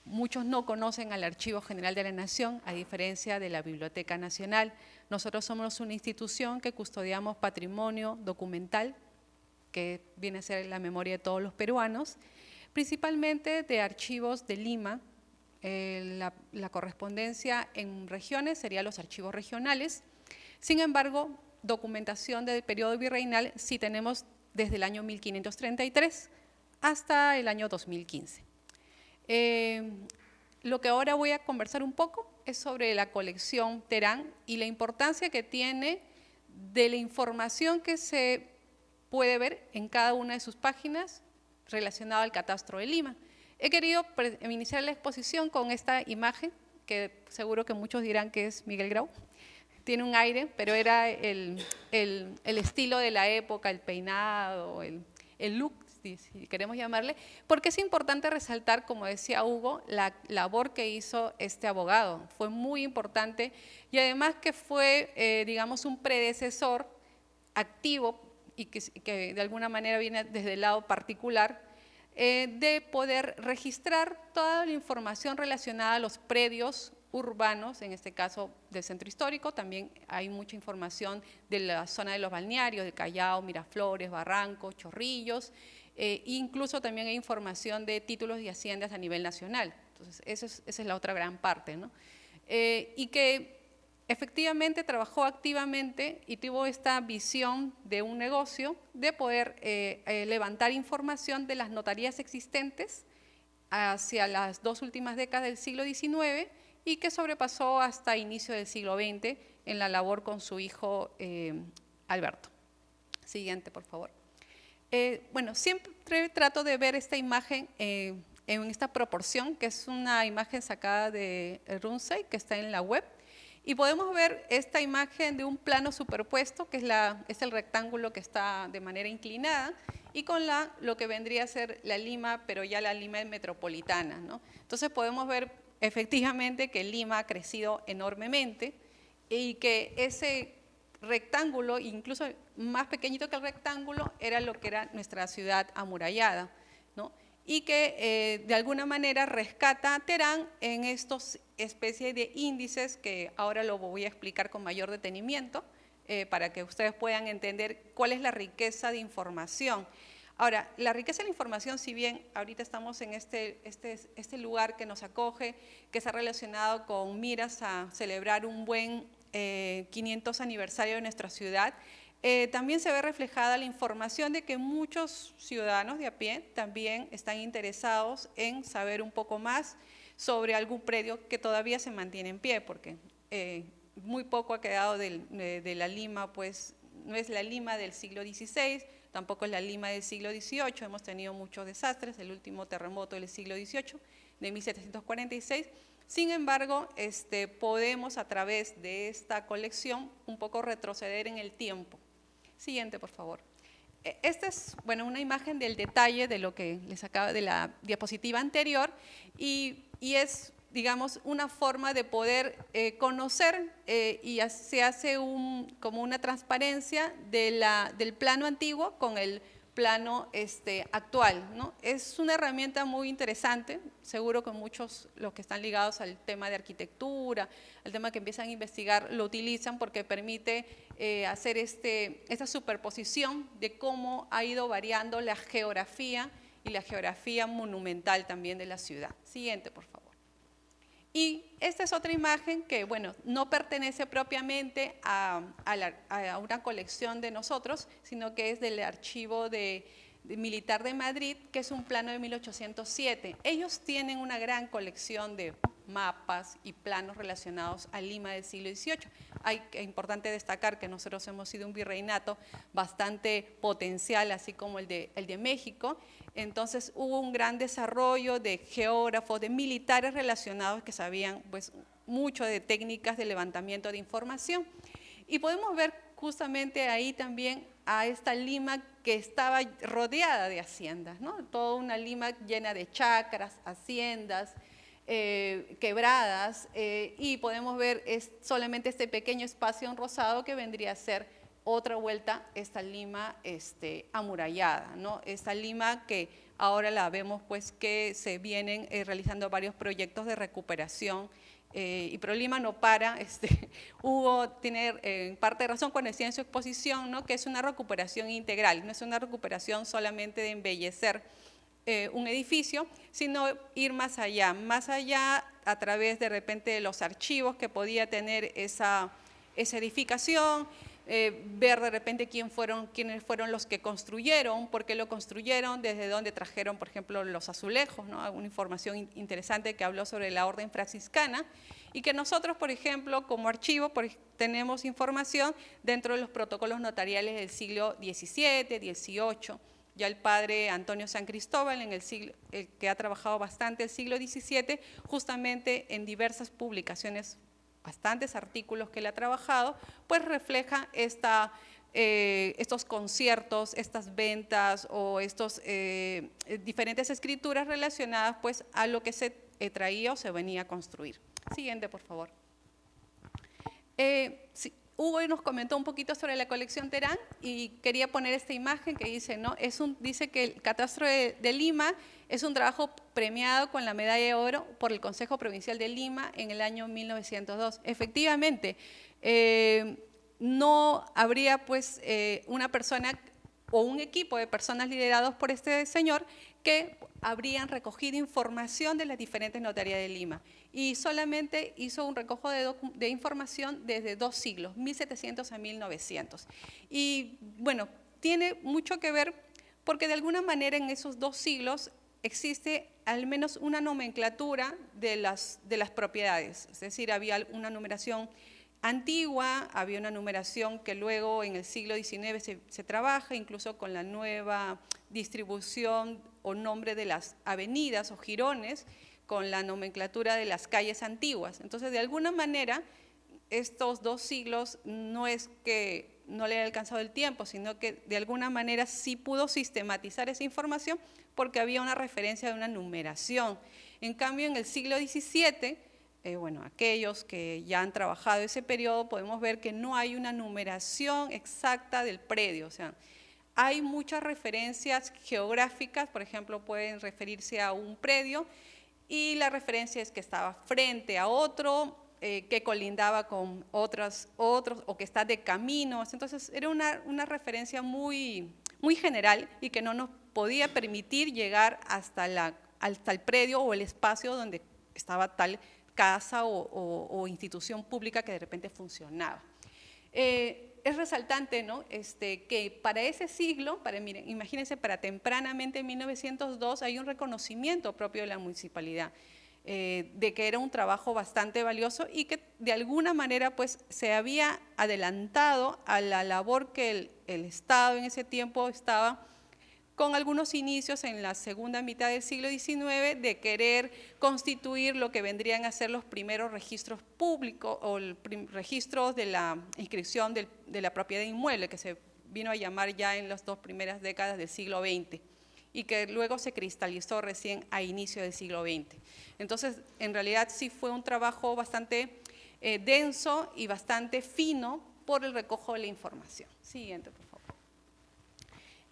Muchos no conocen al Archivo General de la Nación, a diferencia de la Biblioteca Nacional. Nosotros somos una institución que custodiamos patrimonio documental, que viene a ser la memoria de todos los peruanos, principalmente de archivos de Lima. La correspondencia en regiones serían los archivos regionales. Sin embargo, documentación del periodo virreinal sí tenemos desde el año 1533 hasta el año 2015. Lo que ahora voy a conversar un poco es sobre la colección Terán y la importancia que tiene de la información que se puede ver en cada una de sus páginas relacionada al catastro de Lima. He querido iniciar la exposición con esta imagen, que seguro que muchos dirán que es Miguel Grau. Tiene un aire, pero era el estilo de la época, el peinado, el look, si queremos llamarle, porque es importante resaltar, como decía Hugo, la labor que hizo este abogado. Fue muy importante y además que fue, digamos, un predecesor activo y que de alguna manera viene desde el lado particular, de poder registrar toda la información relacionada a los predios urbanos, en este caso del centro histórico. También hay mucha información de la zona de los balnearios, de Callao, Miraflores, Barrancos, Chorrillos, incluso también hay información de títulos y haciendas a nivel nacional. Entonces, esa es la otra gran parte, ¿no? Y que efectivamente trabajó activamente y tuvo esta visión de un negocio de poder levantar información de las notarías existentes hacia las dos últimas décadas del siglo XIX y que sobrepasó hasta inicio del siglo XX en la labor con su hijo Alberto. Siguiente, por favor. Bueno, siempre trato de ver esta imagen en esta proporción, que es una imagen sacada de Runzai, que está en la web. Y podemos ver esta imagen de un plano superpuesto, que es el rectángulo que está de manera inclinada, y con lo que vendría a ser la Lima, pero ya la Lima metropolitana, ¿no? Entonces podemos ver efectivamente que Lima ha crecido enormemente y que ese rectángulo, incluso más pequeñito que el rectángulo, era lo que era nuestra ciudad amurallada, ¿no? Y que de alguna manera rescata a Terán en estos especies de índices que ahora lo voy a explicar con mayor detenimiento para que ustedes puedan entender cuál es la riqueza de información. Ahora, la riqueza de la información, si bien ahorita estamos en este lugar que nos acoge, que está relacionado con miras a celebrar un buen 500 aniversario de nuestra ciudad, también se ve reflejada la información de que muchos ciudadanos de a pie también están interesados en saber un poco más sobre algún predio que todavía se mantiene en pie, porque muy poco ha quedado de la Lima, pues no es la Lima del siglo XVI, tampoco es la Lima del siglo XVIII, hemos tenido muchos desastres, el último terremoto del siglo XVIII, de 1746, sin embargo, podemos a través de esta colección un poco retroceder en el tiempo. Siguiente, por favor. Esta es, bueno, una imagen del detalle de lo que les acaba de la diapositiva anterior y es, digamos, una forma de poder conocer y se hace como una transparencia del plano antiguo con el plano actual, ¿no? Es una herramienta muy interesante, seguro que muchos los que están ligados al tema de arquitectura, al tema que empiezan a investigar, lo utilizan porque permite hacer esta superposición de cómo ha ido variando la geografía y la geografía monumental también de la ciudad. Siguiente, por favor. Y esta es otra imagen que, bueno, no pertenece propiamente a una colección de nosotros, sino que es del Archivo Militar de Madrid, que es un plano de 1807. Ellos tienen una gran colección de mapas y planos relacionados a Lima del siglo XVIII. Es importante destacar que nosotros hemos sido un virreinato bastante potencial, así como el de México. Entonces hubo un gran desarrollo de geógrafos, de militares relacionados que sabían pues, mucho de técnicas de levantamiento de información. Y podemos ver justamente ahí también a esta Lima que estaba rodeada de haciendas, ¿no? Toda una Lima llena de chacras, haciendas, quebradas, y podemos ver solamente este pequeño espacio en rosado que vendría a ser otra vuelta, esta Lima amurallada, ¿no? Esta Lima que ahora la vemos pues que se vienen realizando varios proyectos de recuperación, y ProLima no para. Hugo tiene en parte razón cuando decía en su exposición, ¿no?, que es una recuperación integral, no es una recuperación solamente de embellecer un edificio, sino ir más allá a través de repente de los archivos que podía tener esa edificación, ver de repente quiénes fueron los que construyeron, por qué lo construyeron, desde dónde trajeron, por ejemplo, los azulejos, ¿no? Una información interesante que habló sobre la orden franciscana, y que nosotros, por ejemplo, como archivo, tenemos información dentro de los protocolos notariales del siglo XVII, XVIII. Ya el padre Antonio San Cristóbal, el que ha trabajado bastante el siglo XVII, justamente en diversas publicaciones, bastantes artículos que él ha trabajado, pues refleja estos conciertos, estas ventas o estos diferentes escrituras relacionadas pues a lo que se traía o se venía a construir. Siguiente, por favor. Sí. Hugo nos comentó un poquito sobre la colección Terán y quería poner esta imagen que dice, ¿no? Dice que el Catastro de Lima es un trabajo premiado con la medalla de oro por el Consejo Provincial de Lima en el año 1902. Efectivamente, no habría pues una persona o un equipo de personas liderados por este señor que habrían recogido información de las diferentes notarías de Lima, y solamente hizo un recojo de información desde 2 siglos, 1700 a 1900. Y bueno, tiene mucho que ver porque de alguna manera en esos 2 siglos existe al menos una nomenclatura de las propiedades, es decir, había una numeración antigua, había una numeración que luego en el siglo XIX se trabaja, incluso con la nueva distribución o nombre de las avenidas o jirones, con la nomenclatura de las calles antiguas. Entonces, de alguna manera, estos 2 siglos no es que no le haya alcanzado el tiempo, sino que de alguna manera sí pudo sistematizar esa información porque había una referencia de una numeración. En cambio, en el siglo XVII, bueno, aquellos que ya han trabajado ese periodo, podemos ver que no hay una numeración exacta del predio. O sea, hay muchas referencias geográficas, por ejemplo, pueden referirse a un predio y la referencia es que estaba frente a otro, que colindaba con otros o que está de caminos. Entonces, era una referencia muy general y que no nos podía permitir llegar hasta el predio o el espacio donde estaba tal casa o institución pública que de repente funcionaba. Es resaltante, ¿no?, que para ese siglo, miren, imagínense, para tempranamente en 1902 hay un reconocimiento propio de la municipalidad, de que era un trabajo bastante valioso y que de alguna manera pues se había adelantado a la labor que el Estado en ese tiempo estaba con algunos inicios en la segunda mitad del siglo XIX de querer constituir lo que vendrían a ser los primeros registros públicos o registros de la inscripción de la propiedad inmueble, que se vino a llamar ya en las 2 primeras décadas del siglo XX y que luego se cristalizó recién a inicio del siglo XX. Entonces, en realidad sí fue un trabajo bastante denso y bastante fino por el recojo de la información. Siguiente, por favor.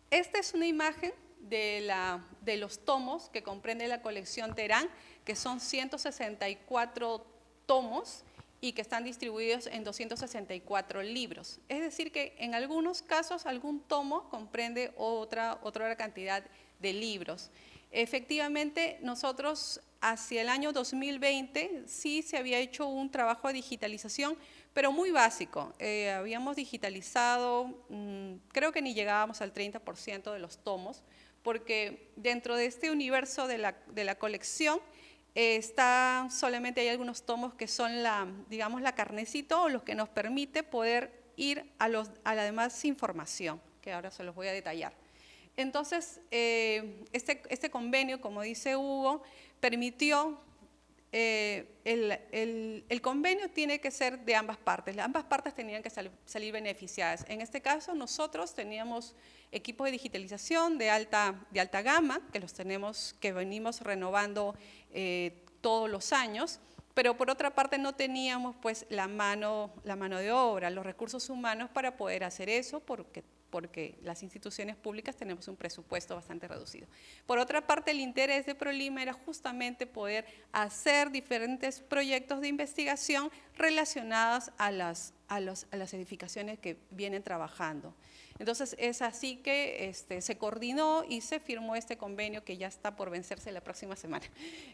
Esta es una imagen de los tomos que comprende la colección Terán, que son 164 tomos y que están distribuidos en 264 libros. Es decir, que en algunos casos algún tomo comprende otra cantidad de libros. Efectivamente, nosotros hacia el año 2020 sí se había hecho un trabajo de digitalización, pero muy básico. Habíamos digitalizado, creo que ni llegábamos al 30% de los tomos, porque dentro de este universo de la colección solamente hay algunos tomos que son digamos, la carnecito o los que nos permite poder ir a la demás información, que ahora se los voy a detallar. Entonces, este convenio, como dice Hugo, permitió el convenio tiene que ser de ambas partes. Ambas partes tenían que salir beneficiadas. En este caso, nosotros teníamos equipos de digitalización de alta gama, que venimos renovando todos los años, pero por otra parte no teníamos pues la mano de obra, los recursos humanos para poder hacer eso, porque las instituciones públicas tenemos un presupuesto bastante reducido. Por otra parte, el interés de ProLima era justamente poder hacer diferentes proyectos de investigación relacionados a las edificaciones que vienen trabajando. Entonces, es así que se coordinó y se firmó este convenio que ya está por vencerse la próxima semana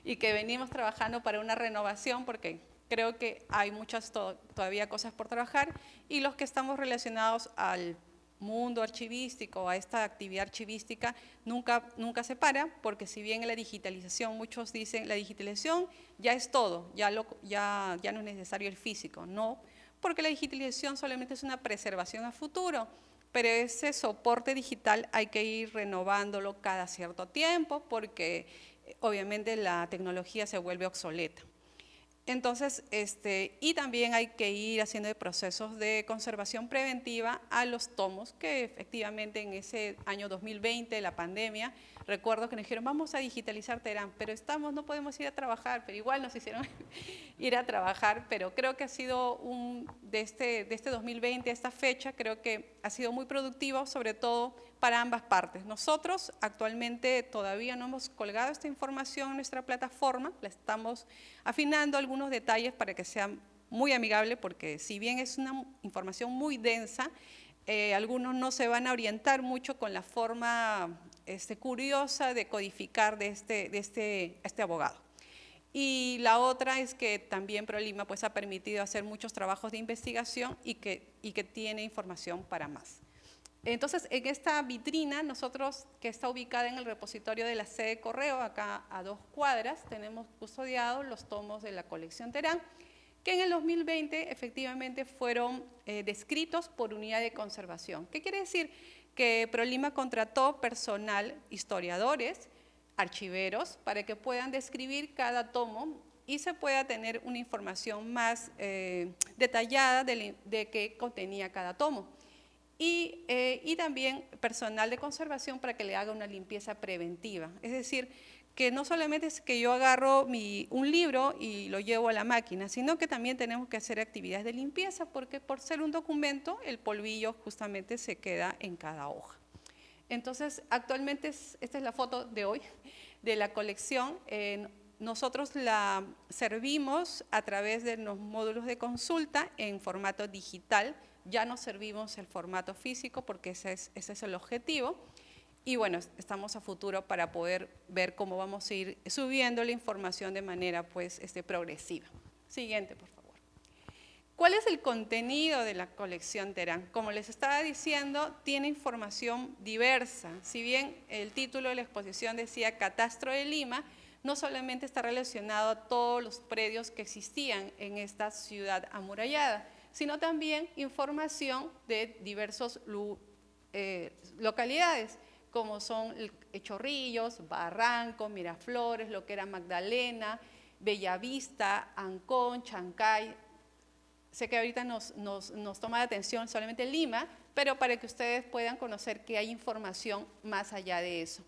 y que venimos trabajando para una renovación porque creo que hay muchas todavía cosas por trabajar y los que estamos relacionados al mundo archivístico, a esta actividad archivística, nunca se para, porque si bien en la digitalización, muchos dicen, la digitalización ya es todo, ya no es necesario el físico, no, porque la digitalización solamente es una preservación a futuro, pero ese soporte digital hay que ir renovándolo cada cierto tiempo, porque obviamente la tecnología se vuelve obsoleta. Entonces, y también hay que ir haciendo procesos de conservación preventiva a los tomos, que efectivamente en ese año 2020, la pandemia, recuerdo que nos dijeron, vamos a digitalizar Terán, pero no podemos ir a trabajar, pero igual nos hicieron ir a trabajar, pero creo que ha sido de este 2020, esta fecha, creo que ha sido muy productivo, sobre todo para ambas partes. Nosotros actualmente todavía no hemos colgado esta información en nuestra plataforma, la estamos afinando algunos detalles para que sea muy amigable, porque si bien es una información muy densa, algunos no se van a orientar mucho con la forma curiosa de codificar de este abogado. Y la otra es que también ProLima pues, ha permitido hacer muchos trabajos de investigación y que tiene información para más. Entonces, en esta vitrina, nosotros, que está ubicada en el repositorio de la sede de correo, acá a 2 cuadras, tenemos custodiados los tomos de la colección Terán, que en el 2020 efectivamente fueron descritos por unidad de conservación. ¿Qué quiere decir? Que ProLima contrató personal, historiadores, archiveros, para que puedan describir cada tomo y se pueda tener una información más detallada de qué contenía cada tomo. Y también personal de conservación para que le haga una limpieza preventiva. Es decir, que no solamente es que yo agarro un libro y lo llevo a la máquina, sino que también tenemos que hacer actividades de limpieza, porque por ser un documento, el polvillo justamente se queda en cada hoja. Entonces, actualmente, esta es la foto de hoy, de la colección. Nosotros la servimos a través de los módulos de consulta en formato digital. Ya no servimos el formato físico porque ese es el objetivo. Y bueno, estamos a futuro para poder ver cómo vamos a ir subiendo la información de manera pues, progresiva. Siguiente, por favor. ¿Cuál es el contenido de la colección Terán? Como les estaba diciendo, tiene información diversa. Si bien el título de la exposición decía Catastro de Lima, no solamente está relacionado a todos los predios que existían en esta ciudad amurallada, sino también información de diversas localidades, como son Chorrillos, Barranco, Miraflores, lo que era Magdalena, Bellavista, Ancón, Chancay. Sé que ahorita nos toma la atención solamente Lima, pero para que ustedes puedan conocer que hay información más allá de eso.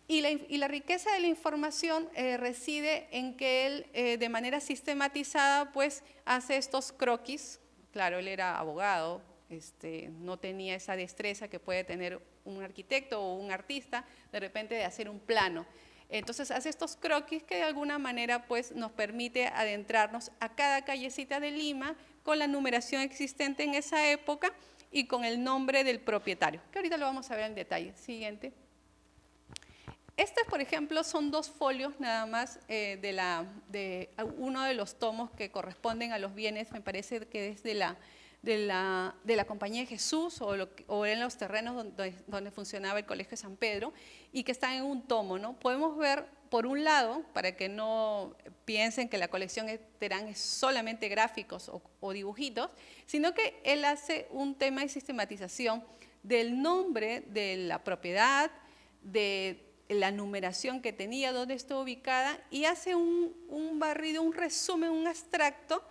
Y la riqueza de la información reside en que él, de manera sistematizada, pues hace estos croquis. Claro, él era abogado, no tenía esa destreza que puede tener un arquitecto o un artista, de repente de hacer un plano. Entonces hace estos croquis que de alguna manera pues, nos permite adentrarnos a cada callecita de Lima con la numeración existente en esa época y con el nombre del propietario, que ahorita lo vamos a ver en detalle. Siguiente. Estos, por ejemplo, son 2 folios nada más de uno de los tomos que corresponden a los bienes, me parece que es de la Compañía de Jesús o en los terrenos donde funcionaba el Colegio de San Pedro y que están en un tomo, ¿no? Podemos ver, por un lado, para que no piensen que la colección Terán es solamente gráficos o dibujitos, sino que él hace un tema de sistematización del nombre de la propiedad, de la numeración que tenía, dónde está ubicada, y hace un barrido, un resumen, un abstracto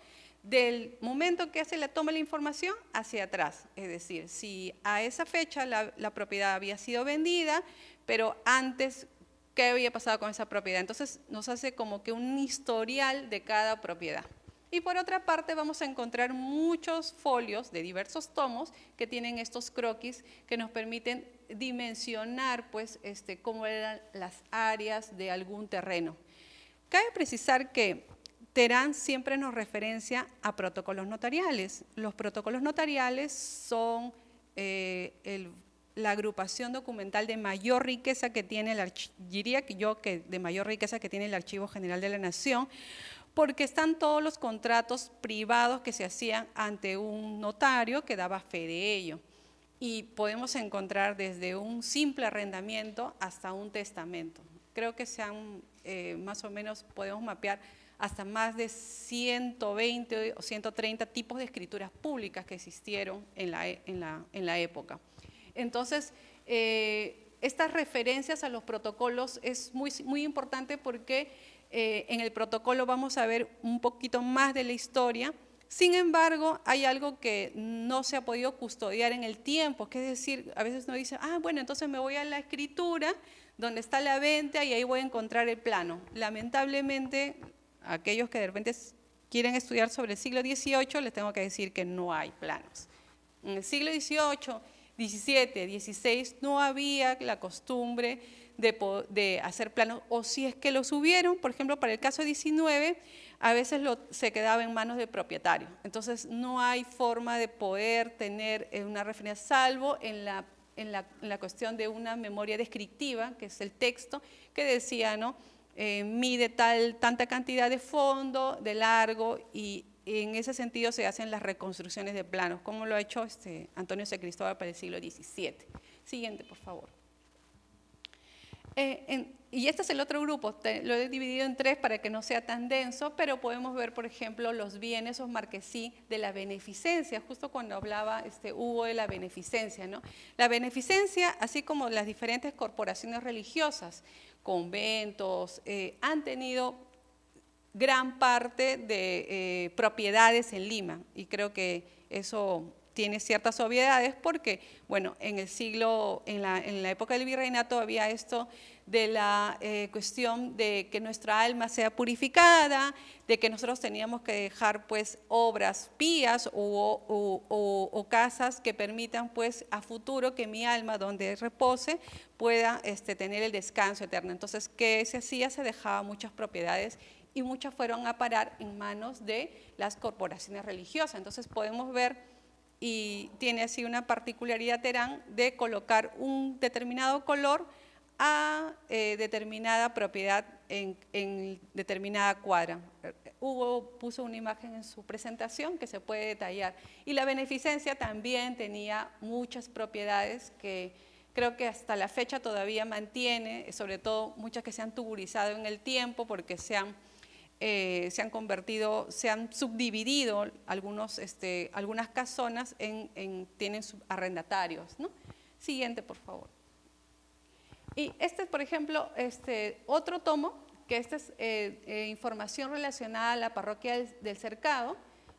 del momento que hace la toma de la información hacia atrás. Es decir, si a esa fecha la propiedad había sido vendida, pero antes, ¿qué había pasado con esa propiedad? Entonces nos hace como que un historial de cada propiedad. Y por otra parte vamos a encontrar muchos folios de diversos tomos que tienen estos croquis que nos permiten dimensionar pues, cómo eran las áreas de algún terreno. Cabe precisar que Terán siempre nos referencia a protocolos notariales. Los protocolos notariales son la agrupación documental de mayor riqueza que tiene diría yo que de mayor riqueza que tiene el Archivo General de la Nación, porque están todos los contratos privados que se hacían ante un notario que daba fe de ello. Y podemos encontrar desde un simple arrendamiento hasta un testamento. Creo que más o menos podemos mapear hasta más de 120 o 130 tipos de escrituras públicas que existieron en la época. Entonces, estas referencias a los protocolos es muy importante porque en el protocolo vamos a ver un poquito más de la historia. Sin embargo, hay algo que no se ha podido custodiar en el tiempo, que es decir, a veces uno dice, bueno, entonces me voy a la escritura, donde está la venta, y ahí voy a encontrar el plano. Lamentablemente, aquellos que de repente quieren estudiar sobre el siglo XVIII, les tengo que decir que no hay planos. En el siglo XVIII, XVII, XVI, no había la costumbre de hacer planos, o si es que los hubieron, por ejemplo, para el caso 19, a veces se quedaba en manos del propietario. Entonces, no hay forma de poder tener una referencia, salvo en la cuestión de una memoria descriptiva, que es el texto, que decía, ¿no? Mide tanta cantidad de fondo, de largo, y en ese sentido se hacen las reconstrucciones de planos, como lo ha hecho Antonio C. Cristóbal para el siglo XVII. Siguiente, por favor. Y este es el otro grupo, lo he dividido en tres para que no sea tan denso, pero podemos ver, por ejemplo, los bienes o marquesí de la beneficencia, justo cuando hablaba Hugo de la beneficencia, ¿no? La beneficencia, así como las diferentes corporaciones religiosas, conventos, han tenido gran parte de propiedades en Lima, y creo que eso tiene ciertas obviedades porque, bueno, en la época del virreinato había esto de la cuestión de que nuestra alma sea purificada, de que nosotros teníamos que dejar pues obras pías o casas que permitan pues a futuro que mi alma donde repose pueda tener el descanso eterno. Entonces, ¿qué se hacía? Se dejaba muchas propiedades y muchas fueron a parar en manos de las corporaciones religiosas. Entonces podemos ver, y tiene así una particularidad Terán, de colocar un determinado color a determinada propiedad en determinada cuadra. Hugo puso una imagen en su presentación que se puede detallar. Y la beneficencia también tenía muchas propiedades que creo que hasta la fecha todavía mantiene, sobre todo muchas que se han tuburizado en el tiempo porque se han subdividido algunas casonas tienen subarrendatarios, ¿no? Siguiente, por favor. Y por ejemplo, otro tomo, que es información relacionada a la parroquia del Cercado.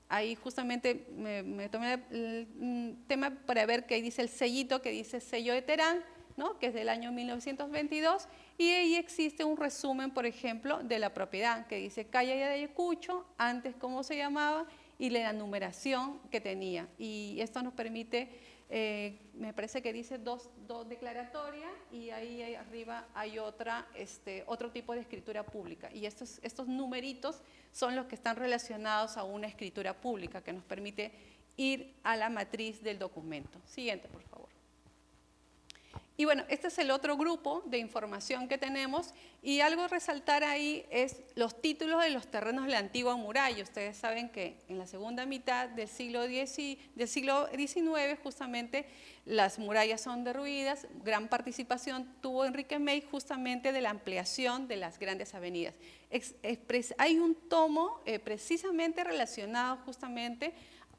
Ahí justamente me tomé el tema para ver que ahí dice el sellito, que dice sello de Terán, ¿no? Que es del año 1922, y ahí existe un resumen, por ejemplo, de la propiedad, que dice calle de Ayacucho, antes cómo se llamaba, y la numeración que tenía. Y esto nos permite, me parece que dice dos declaratorias, y ahí arriba hay otro tipo de escritura pública. Y estos numeritos son los que están relacionados a una escritura pública, que nos permite ir a la matriz del documento. Siguiente, por favor. Y bueno, este es el otro grupo de información que tenemos, y algo a resaltar ahí es los títulos de los terrenos de la antigua muralla. Ustedes saben que en la segunda mitad del siglo XIX justamente las murallas son derruidas, gran participación tuvo Enrique May justamente de la ampliación de las grandes avenidas. Hay un tomo precisamente relacionado justamente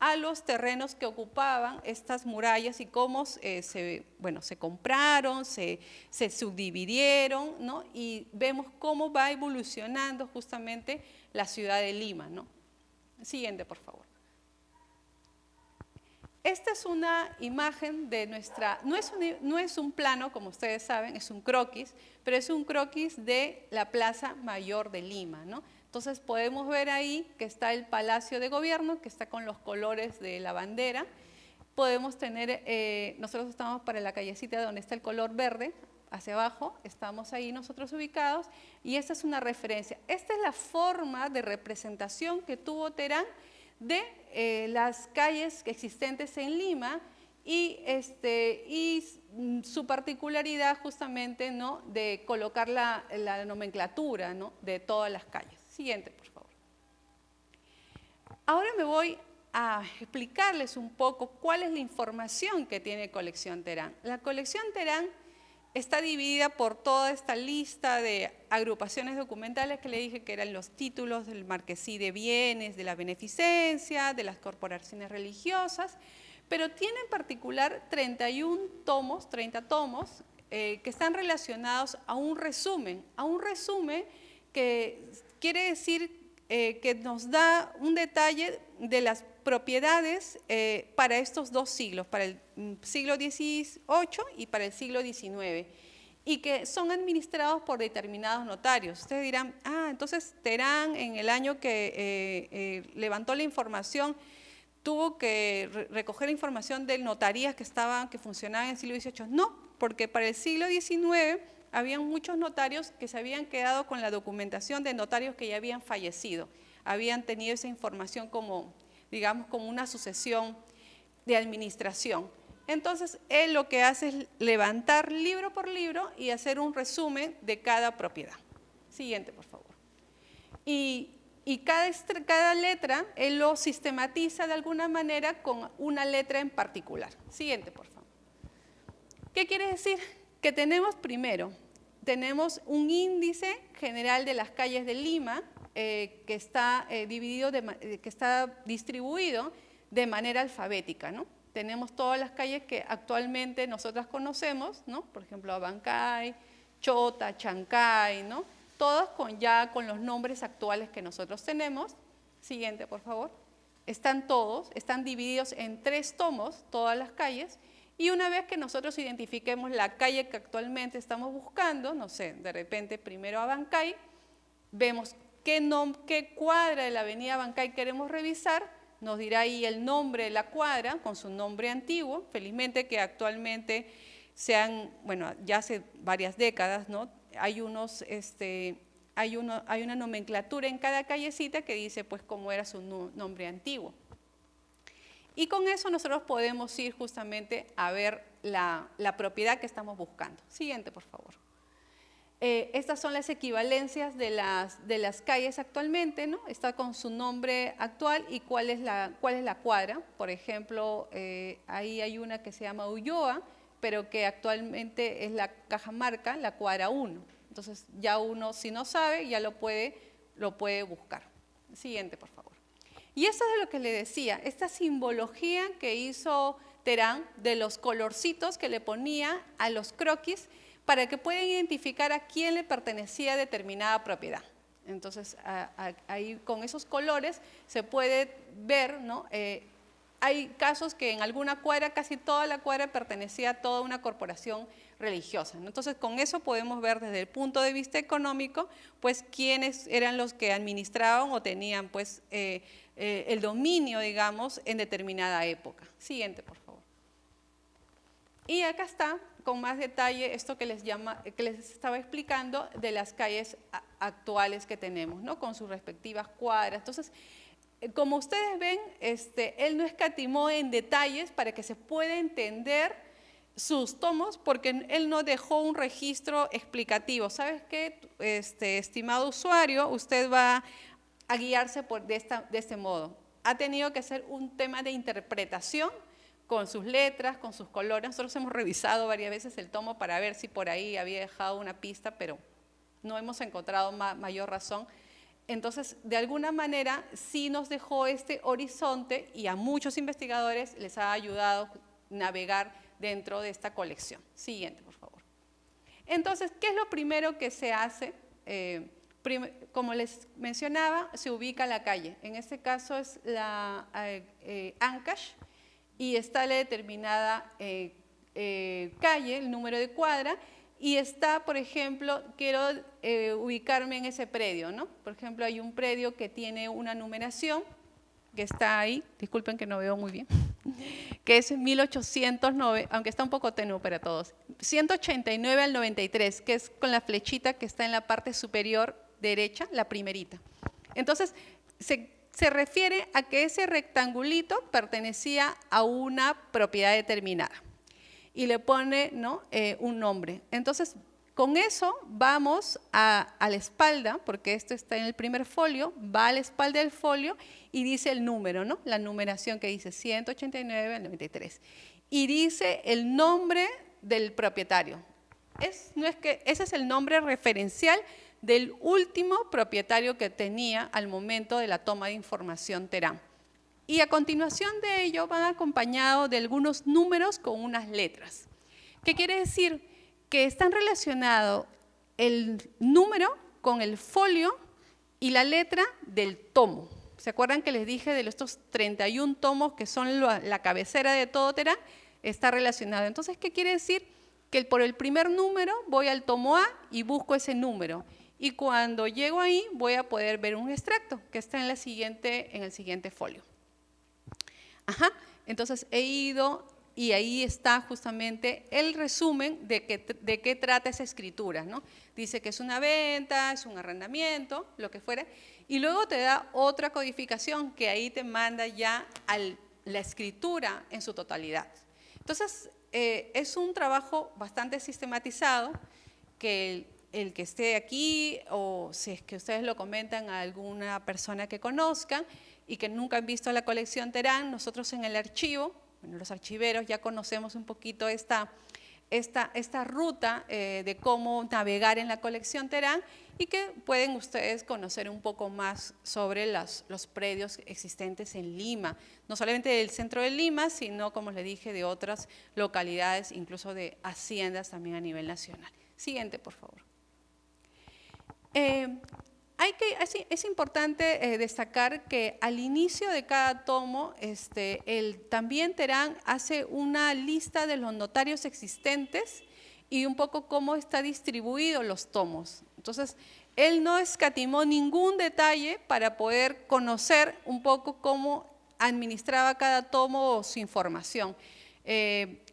a los terrenos que ocupaban estas murallas y cómo se compraron, se subdividieron, ¿no? Y vemos cómo va evolucionando justamente la ciudad de Lima, ¿no? Siguiente, por favor. Esta es una imagen de nuestra, no es un plano, como ustedes saben, es un croquis, pero es un croquis de la Plaza Mayor de Lima, ¿no? Entonces podemos ver ahí que está el Palacio de Gobierno, que está con los colores de la bandera. Podemos tener, nosotros estamos para la callecita donde está el color verde, hacia abajo, estamos ahí nosotros ubicados, y esta es una referencia. Esta es la forma de representación que tuvo Terán de las calles existentes en Lima y su particularidad justamente, ¿no?, de colocar la nomenclatura, ¿no?, de todas las calles. Siguiente, por favor. Ahora me voy a explicarles un poco cuál es la información que tiene Colección Terán. La Colección Terán está dividida por toda esta lista de agrupaciones documentales que le dije que eran los títulos del marquesí de bienes, de la beneficencia, de las corporaciones religiosas, pero tiene en particular 31 tomos, 30 tomos, que están relacionados a un resumen que quiere decir que nos da un detalle de las propiedades para estos dos siglos, para el siglo XVIII y para el siglo XIX, y que son administrados por determinados notarios. Ustedes dirán, entonces Terán en el año que levantó la información tuvo que recoger información de notarías que funcionaban en el siglo XVIII. No, porque para el siglo XIX habían muchos notarios que se habían quedado con la documentación de notarios que ya habían fallecido, habían tenido esa información como, digamos, como una sucesión de administración. Entonces, él lo que hace es levantar libro por libro y hacer un resumen de cada propiedad. Siguiente, por favor. Y cada letra, él lo sistematiza de alguna manera con una letra en particular. Siguiente, por favor. ¿Qué quiere decir? Que tenemos primero, tenemos un índice general de las calles de Lima que está distribuido de manera alfabética, ¿no? Tenemos todas las calles que actualmente nosotras conocemos, ¿no? Por ejemplo, Abancay, Chota, Chancay, ¿no? Todas con los nombres actuales que nosotros tenemos. Siguiente, por favor. Están divididos en 3 tomos, todas las calles, y una vez que nosotros identifiquemos la calle que actualmente estamos buscando, no sé, de repente primero Abancay, vemos qué cuadra de la avenida Abancay queremos revisar, nos dirá ahí el nombre de la cuadra con su nombre antiguo, felizmente que actualmente ya hace varias décadas, ¿no? Hay una nomenclatura en cada callecita que dice pues cómo era su nombre antiguo. Y con eso nosotros podemos ir justamente a ver la propiedad que estamos buscando. Siguiente, por favor. Estas son las equivalencias de las calles actualmente, ¿no? Está con su nombre actual y cuál es la cuadra. Por ejemplo, ahí hay una que se llama Ulloa, pero que actualmente es la Cajamarca, la cuadra 1. Entonces ya uno, si no sabe, ya lo puede buscar. Siguiente, por favor. Y esto es lo que le decía, esta simbología que hizo Terán de los colorcitos que le ponía a los croquis para que puedan identificar a quién le pertenecía determinada propiedad. Entonces, ahí con esos colores se puede ver, ¿no? Hay casos que en alguna cuadra, casi toda la cuadra pertenecía a toda una corporación religiosa, ¿no? Entonces, con eso podemos ver desde el punto de vista económico, pues, quiénes eran los que administraban o tenían, pues, el dominio, digamos, en determinada época. Siguiente, por favor. Y acá está, con más detalle, esto que les estaba explicando de las calles actuales que tenemos, ¿no? Con sus respectivas cuadras. Entonces, como ustedes ven, él no escatimó en detalles para que se pueda entender sus tomos, porque él no dejó un registro explicativo. ¿Sabes qué, estimado usuario? Usted va a guiarse de este modo. Ha tenido que hacer un tema de interpretación con sus letras, con sus colores. Nosotros hemos revisado varias veces el tomo para ver si por ahí había dejado una pista, pero no hemos encontrado mayor razón. Entonces, de alguna manera, sí nos dejó este horizonte y a muchos investigadores les ha ayudado a navegar dentro de esta colección. Siguiente, por favor. Entonces, ¿qué es lo primero que se hace? Como les mencionaba, se ubica la calle. En este caso es la Ancash y está la determinada calle, el número de cuadra, y está, por ejemplo, quiero ubicarme en ese predio, ¿no? Por ejemplo, hay un predio que tiene una numeración, que está ahí, disculpen que no veo muy bien, que es 1809, aunque está un poco tenue para todos, 189 al 93, que es con la flechita que está en la parte superior derecha, la primerita. Entonces, se refiere a que ese rectangulito pertenecía a una propiedad determinada y le pone, ¿no?, un nombre. Entonces, con eso vamos a la espalda, porque esto está en el primer folio, va a la espalda del folio y dice el número, ¿no?, la numeración que dice 189 al 93. Y dice el nombre del propietario. Ese es el nombre referencial del último propietario que tenía al momento de la toma de información Terán. Y a continuación de ello van acompañados de algunos números con unas letras. ¿Qué quiere decir? Que están relacionados el número con el folio y la letra del tomo. ¿Se acuerdan que les dije de estos 31 tomos que son la cabecera de todo Terán? Está relacionado. Entonces, ¿qué quiere decir? Que por el primer número voy al tomo A y busco ese número. Y cuando llego ahí voy a poder ver un extracto que está en el siguiente folio. Ajá, entonces he ido y ahí está justamente el resumen de qué trata esa escritura, ¿no? Dice que es una venta, es un arrendamiento, lo que fuera, y luego te da otra codificación que ahí te manda ya a la escritura en su totalidad. Entonces, es un trabajo bastante sistematizado que el que esté aquí o si es que ustedes lo comentan a alguna persona que conozcan y que nunca han visto la colección Terán, nosotros en el archivo, bueno, los archiveros ya conocemos un poquito esta ruta de cómo navegar en la colección Terán y que pueden ustedes conocer un poco más sobre los predios existentes en Lima, no solamente del centro de Lima, sino, como les dije, de otras localidades, incluso de haciendas también a nivel nacional. Siguiente, por favor. Es importante destacar que al inicio de cada tomo, también Terán hace una lista de los notarios existentes y un poco cómo está distribuido los tomos. Entonces, él no escatimó ningún detalle para poder conocer un poco cómo administraba cada tomo su información.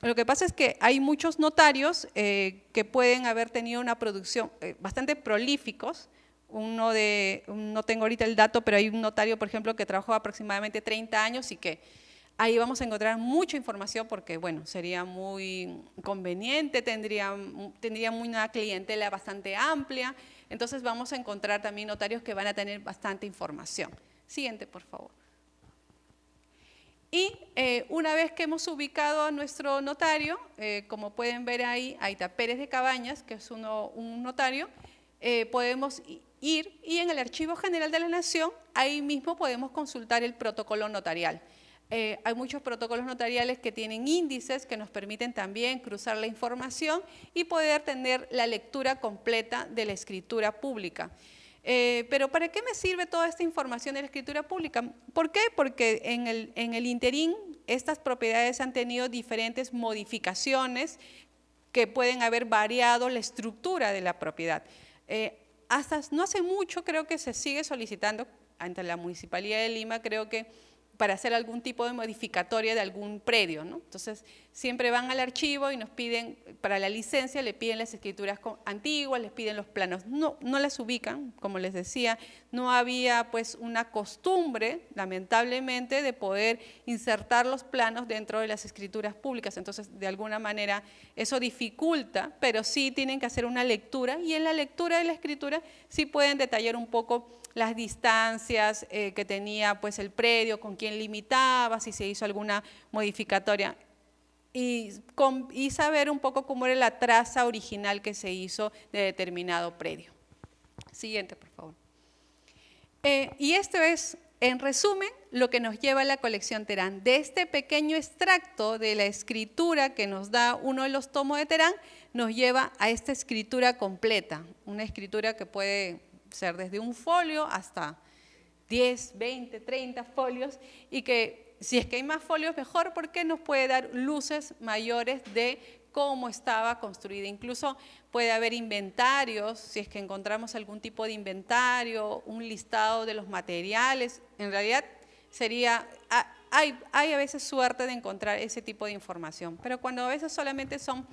Lo que pasa es que hay muchos notarios que pueden haber tenido una producción bastante prolíficos. No tengo ahorita el dato, pero hay un notario, por ejemplo, que trabajó aproximadamente 30 años y que ahí vamos a encontrar mucha información porque, bueno, sería muy conveniente, tendría una clientela bastante amplia, entonces vamos a encontrar también notarios que van a tener bastante información. Siguiente, por favor. Y una vez que hemos ubicado a nuestro notario, como pueden ver ahí está Pérez de Cabañas, que es un notario, podemos ir y en el Archivo General de la Nación, ahí mismo podemos consultar el protocolo notarial. Hay muchos protocolos notariales que tienen índices que nos permiten también cruzar la información y poder tener la lectura completa de la escritura pública. Pero ¿para qué me sirve toda esta información de la escritura pública? ¿Por qué? Porque en el interín estas propiedades han tenido diferentes modificaciones que pueden haber variado la estructura de la propiedad. Hasta no hace mucho creo que se sigue solicitando ante la Municipalidad de Lima, creo que para hacer algún tipo de modificatoria de algún predio, ¿no? Entonces, siempre van al archivo y nos piden, para la licencia, le piden las escrituras antiguas, les piden los planos. No las ubican, como les decía, no había pues una costumbre, lamentablemente, de poder insertar los planos dentro de las escrituras públicas. Entonces, de alguna manera, eso dificulta, pero sí tienen que hacer una lectura y en la lectura de la escritura sí pueden detallar un poco las distancias que tenía pues el predio, con quién limitaba, si se hizo alguna modificatoria y saber un poco cómo era la traza original que se hizo de determinado predio. Siguiente, por favor. Y esto es, en resumen, lo que nos lleva a la colección Terán. De este pequeño extracto de la escritura que nos da uno de los tomos de Terán, nos lleva a esta escritura completa, una escritura que puede ser desde un folio hasta 10, 20, 30 folios, y que si es que hay más folios mejor, porque nos puede dar luces mayores de cómo estaba construida. Incluso puede haber inventarios, si es que encontramos algún tipo de inventario, un listado de los materiales. En realidad sería, hay a veces suerte de encontrar ese tipo de información, pero cuando a veces solamente son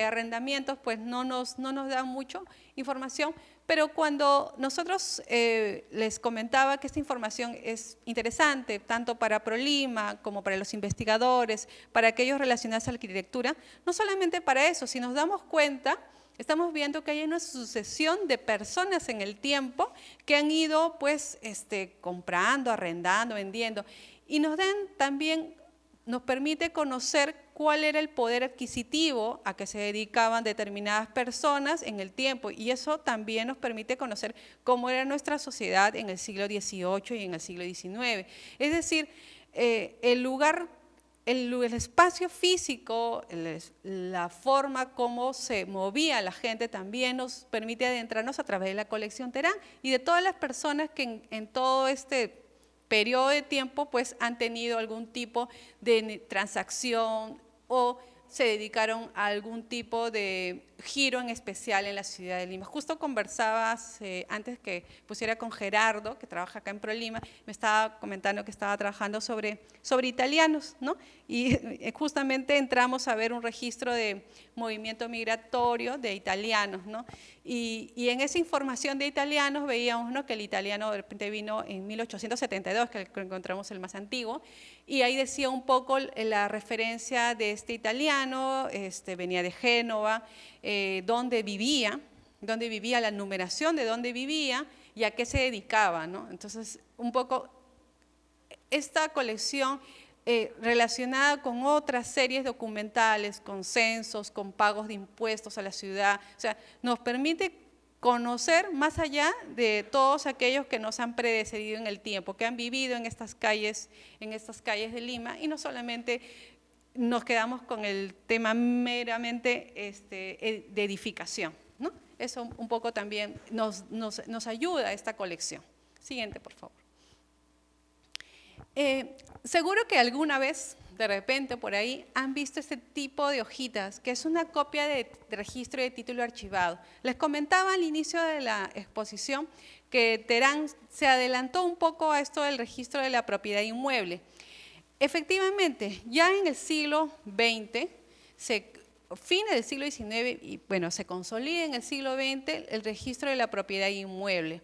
arrendamientos, pues no nos dan mucha información. Pero cuando nosotros les comentaba que esta información es interesante, tanto para ProLima como para los investigadores, para aquellos relacionados a la arquitectura, no solamente para eso, si nos damos cuenta, estamos viendo que hay una sucesión de personas en el tiempo que han ido pues, comprando, arrendando, vendiendo, y nos dan también, nos permite conocer cuál era el poder adquisitivo a que se dedicaban determinadas personas en el tiempo, y eso también nos permite conocer cómo era nuestra sociedad en el siglo XVIII y en el siglo XIX. Es decir, el lugar, el espacio físico, la forma como se movía la gente también nos permite adentrarnos a través de la colección Terán y de todas las personas que en todo este periodo de tiempo pues han tenido algún tipo de transacción o se dedicaron a algún tipo de giro en especial en la ciudad de Lima. Justo conversabas antes que pusiera con Gerardo, que trabaja acá en ProLima, me estaba comentando que estaba trabajando sobre italianos, ¿no? Y justamente entramos a ver un registro de movimiento migratorio de italianos, ¿no? Y en esa información de italianos veíamos, ¿no?, que el italiano de repente vino en 1872, que encontramos el más antiguo, y ahí decía un poco la referencia de este italiano, venía de Génova, dónde vivía, la numeración de dónde vivía y a qué se dedicaba, ¿no? Entonces, un poco esta colección relacionada con otras series documentales, con censos, con pagos de impuestos a la ciudad, o sea, nos permite conocer más allá de todos aquellos que nos han predecedido en el tiempo, que han vivido en estas calles de Lima, y no solamente nos quedamos con el tema meramente de edificación, ¿no? Eso un poco también nos ayuda a esta colección. Siguiente, por favor. Seguro que alguna vez, de repente por ahí, han visto este tipo de hojitas, que es una copia de registro de título archivado. Les comentaba al inicio de la exposición que Terán se adelantó un poco a esto del registro de la propiedad inmueble. Efectivamente, ya en el siglo XX, fines del siglo XIX, y bueno, se consolida en el siglo XX el registro de la propiedad inmueble,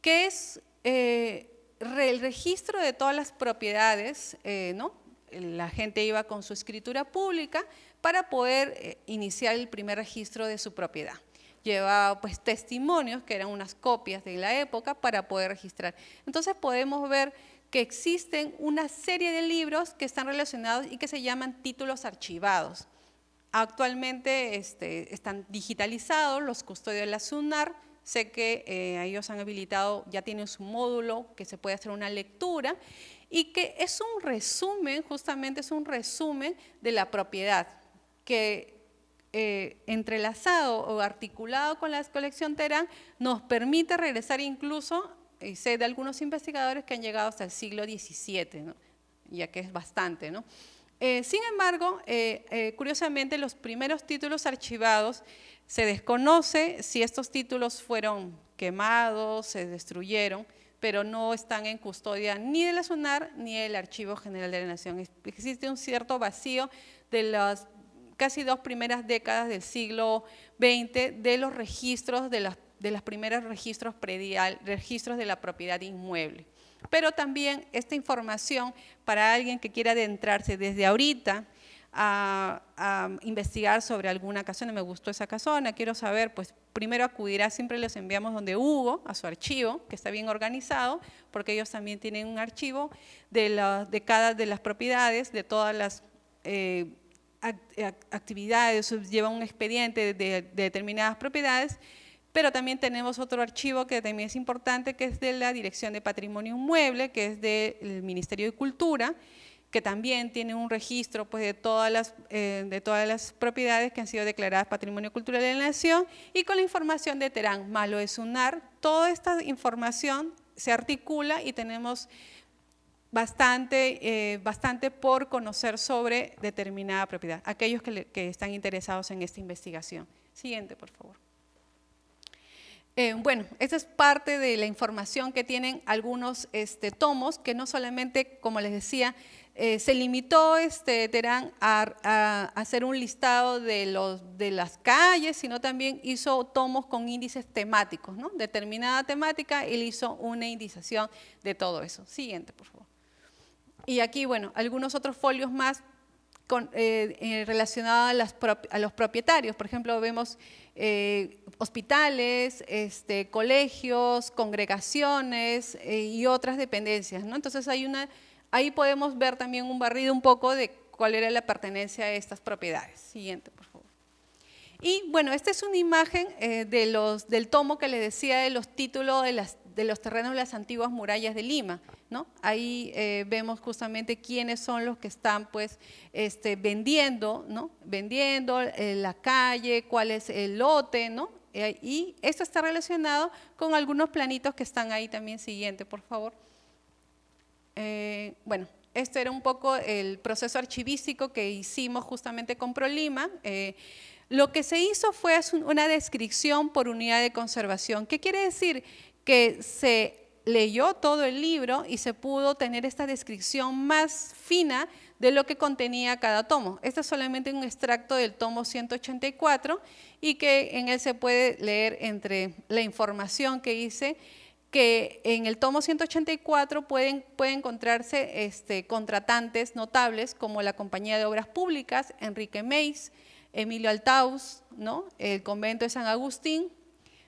que es el registro de todas las propiedades, ¿no? La gente iba con su escritura pública para poder iniciar el primer registro de su propiedad. Llevaba pues testimonios, que eran unas copias de la época, para poder registrar. Entonces podemos ver que existen una serie de libros que están relacionados y que se llaman títulos archivados. Actualmente están digitalizados, los custodios de la SUNAR. Sé que ellos han habilitado, ya tienen su módulo, que se puede hacer una lectura y que es un resumen, justamente es un resumen de la propiedad, que entrelazado o articulado con la colección Terán nos permite regresar incluso, y sé de algunos investigadores que han llegado hasta el siglo XVII, ¿no?, ya que es bastante, ¿no? Sin embargo, curiosamente, los primeros títulos archivados, se desconoce si estos títulos fueron quemados, se destruyeron, pero no están en custodia ni de la SUNAR ni del Archivo General de la Nación. Existe un cierto vacío de las casi 2 primeras décadas del siglo XX de los registros, de los primeros registros predial, registros de la propiedad inmueble. Pero también esta información para alguien que quiera adentrarse desde ahorita a investigar sobre alguna casona, me gustó esa casona, quiero saber, pues primero acudirá, siempre les enviamos donde Hugo, a su archivo, que está bien organizado, porque ellos también tienen un archivo de cada de las propiedades, de todas las actividades, lleva un expediente de determinadas propiedades, pero también tenemos otro archivo que también es importante, que es de la Dirección de Patrimonio Inmueble, que es del Ministerio de Cultura, que también tiene un registro pues, de todas las propiedades que han sido declaradas Patrimonio Cultural de la Nación, y con la información de Terán, más lo de SUNAR. Toda esta información se articula y tenemos bastante por conocer sobre determinada propiedad, aquellos que están interesados en esta investigación. Siguiente, por favor. Bueno, esta es parte de la información que tienen algunos tomos, que no solamente, como les decía, se limitó Terán a hacer un listado de las calles, sino también hizo tomos con índices temáticos, ¿no? Determinada temática, él hizo una indización de todo eso. Siguiente, por favor. Y aquí, bueno, algunos otros folios más relacionados a los propietarios. Por ejemplo, vemos hospitales, colegios, congregaciones y otras dependencias, ¿no? Entonces ahí podemos ver también un barrido un poco de cuál era la pertenencia a estas propiedades. Siguiente, por favor. Y bueno, esta es una imagen del tomo que les decía de los títulos de los terrenos de las antiguas murallas de Lima, ¿no? Ahí vemos justamente quiénes son los que están pues vendiendo, ¿no? Vendiendo la calle, cuál es el lote, ¿no? Y esto está relacionado con algunos planitos que están ahí también. Siguiente, por favor. Bueno, esto era un poco el proceso archivístico que hicimos justamente con ProLima. Lo que se hizo fue una descripción por unidad de conservación. ¿Qué quiere decir? Que se leyó todo el libro y se pudo tener esta descripción más fina de lo que contenía cada tomo. Este es solamente un extracto del tomo 184 y que en él se puede leer entre la información que hice, que en el tomo 184 pueden encontrarse contratantes notables como la Compañía de Obras Públicas, Enrique Meis, Emilio Altaus, ¿no? El Convento de San Agustín.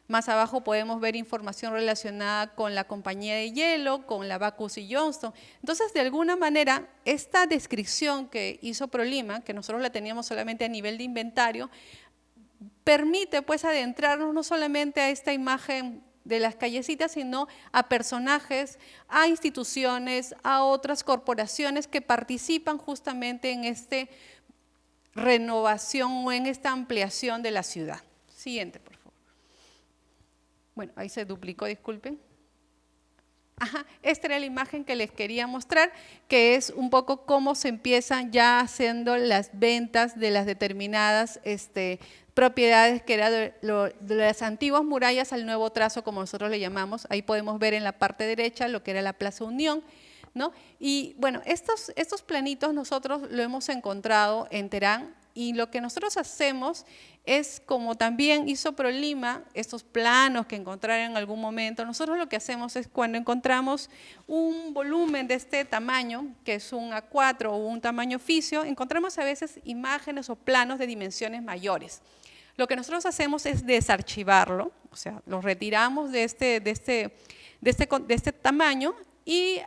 Más abajo podemos ver información relacionada con la Compañía de Hielo, con la Bacchus y Johnston. Entonces, de alguna manera, esta descripción que hizo ProLima, que nosotros la teníamos solamente a nivel de inventario, permite pues adentrarnos no solamente a esta imagen de las callecitas, sino a personajes, a instituciones, a otras corporaciones que participan justamente en esta renovación o en esta ampliación de la ciudad. Siguiente, por favor. Bueno, ahí se duplicó, disculpen. Ajá, esta era la imagen que les quería mostrar, que es un poco cómo se empiezan ya haciendo las ventas de las determinadas propiedades que eran de las antiguas murallas al nuevo trazo, como nosotros le llamamos. Ahí podemos ver en la parte derecha lo que era la Plaza Unión, ¿no? Y bueno, estos planitos nosotros lo hemos encontrado en Terán, y lo que nosotros hacemos es, como también hizo ProLima, estos planos que encontraron en algún momento, nosotros lo que hacemos es cuando encontramos un volumen de este tamaño, que es un A4 o un tamaño oficio, encontramos a veces imágenes o planos de dimensiones mayores. Lo que nosotros hacemos es desarchivarlo, o sea, lo retiramos de este tamaño y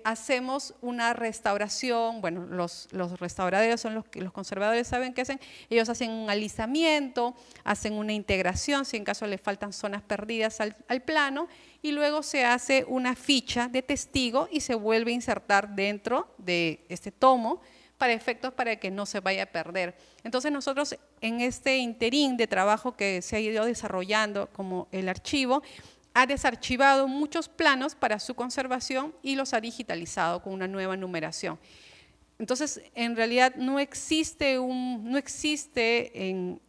hacemos una restauración. Bueno, los restauradores son los conservadores saben qué hacen. Ellos hacen un alisamiento, hacen una integración, si en caso le faltan zonas perdidas al plano, y luego se hace una ficha de testigo y se vuelve a insertar dentro de este tomo para que no se vaya a perder. Entonces nosotros en este interín de trabajo que se ha ido desarrollando como el archivo, ha desarchivado muchos planos para su conservación y los ha digitalizado con una nueva numeración. Entonces, en realidad no existe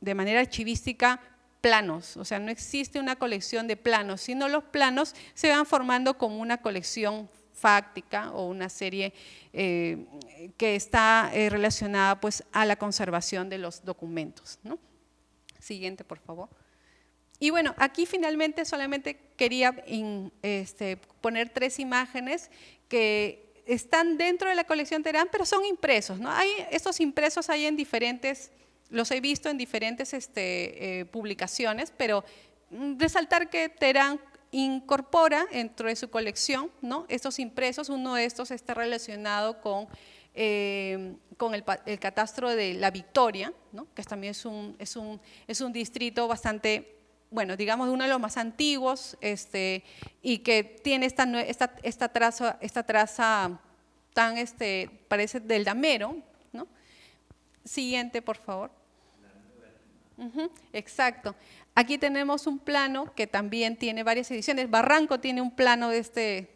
de manera archivística planos, o sea, no existe una colección de planos, sino los planos se van formando como una colección fáctica o una serie que está relacionada pues, a la conservación de los documentos, ¿no? Siguiente, por favor. Y bueno, aquí finalmente solamente quería poner 3 imágenes que están dentro de la colección Terán, pero son impresos, ¿no? Estos impresos hay en diferentes, los he visto en diferentes publicaciones, pero resaltar que Terán incorpora dentro de su colección, ¿no? Estos impresos. Uno de estos está relacionado con el catastro de La Victoria, ¿no? Que también es un distrito bastante bueno, digamos, uno de los más antiguos, y que tiene esta traza tan, parece del damero, ¿no? Siguiente, por favor. Exacto. Aquí tenemos un plano que también tiene varias ediciones. Barranco tiene un plano de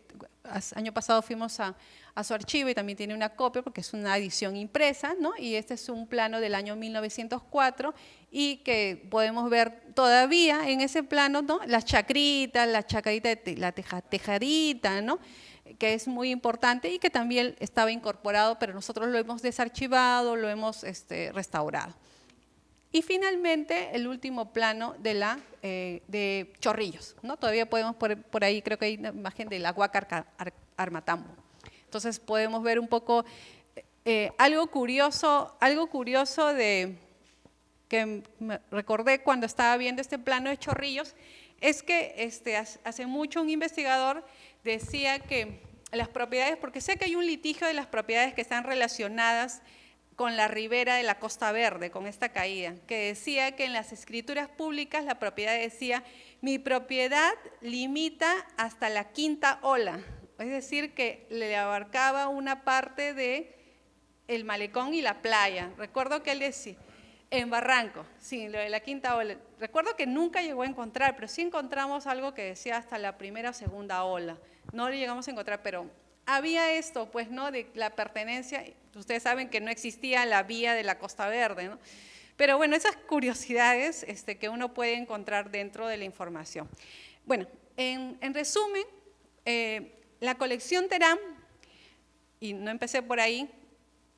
año pasado fuimos a su archivo y también tiene una copia porque es una edición impresa, ¿no? Y este es un plano del año 1904 y que podemos ver todavía en ese plano, ¿no? Las chacritas, la tejarita, ¿no? Que es muy importante y que también estaba incorporado, pero nosotros lo hemos desarchivado, lo hemos restaurado. Y finalmente, el último plano de Chorrillos, ¿no? Todavía podemos por ahí, creo que hay una imagen de la Huaca Armatambo. Entonces podemos ver un poco algo curioso que me recordé cuando estaba viendo este plano de Chorrillos, es que hace mucho un investigador decía que las propiedades, porque sé que hay un litigio de las propiedades que están relacionadas con la ribera de la Costa Verde, con esta caída, que decía que en las escrituras públicas la propiedad decía, mi propiedad limita hasta la quinta ola, es decir, que le abarcaba una parte de el malecón y la playa. Recuerdo que él decía, en Barranco, sí, lo de la quinta ola. Recuerdo que nunca llegó a encontrar, pero sí encontramos algo que decía hasta la primera o segunda ola. No lo llegamos a encontrar, pero había esto, pues, ¿no? De la pertenencia. Ustedes saben que no existía la vía de la Costa Verde, ¿no? Pero bueno, esas curiosidades que uno puede encontrar dentro de la información. Bueno, en resumen, la colección Terán, y no empecé por ahí,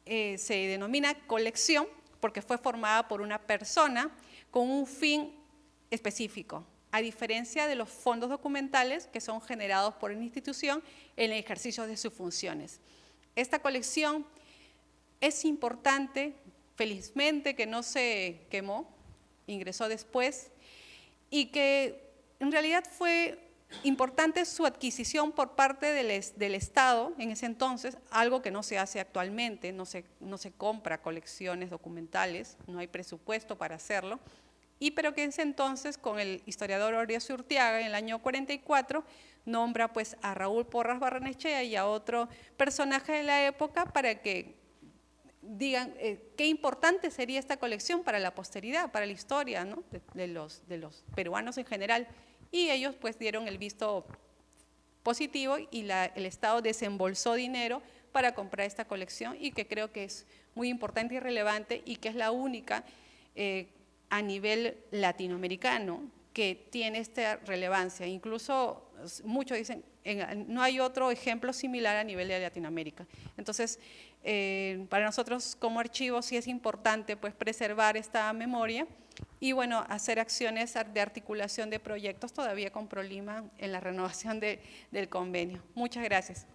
se denomina colección porque fue formada por una persona con un fin específico, a diferencia de los fondos documentales que son generados por una institución en el ejercicio de sus funciones. Esta colección es importante, felizmente que no se quemó, ingresó después, y que en realidad fue importante su adquisición por parte del Estado en ese entonces, algo que no se hace actualmente, no se compra colecciones documentales, no hay presupuesto para hacerlo, pero que en ese entonces con el historiador Horacio Urteaga en el año 44 nombra pues a Raúl Porras Barrenechea y a otro personaje de la época para que digan qué importante sería esta colección para la posteridad, para la historia, ¿no? de los peruanos en general. Y ellos pues dieron el visto positivo y el Estado desembolsó dinero para comprar esta colección y que creo que es muy importante y relevante y que es la única a nivel latinoamericano que tiene esta relevancia. Incluso muchos dicen, no hay otro ejemplo similar a nivel de Latinoamérica. Entonces, para nosotros como archivo sí es importante pues preservar esta memoria y bueno, hacer acciones de articulación de proyectos todavía con PROLIMA en la renovación del convenio. Muchas gracias.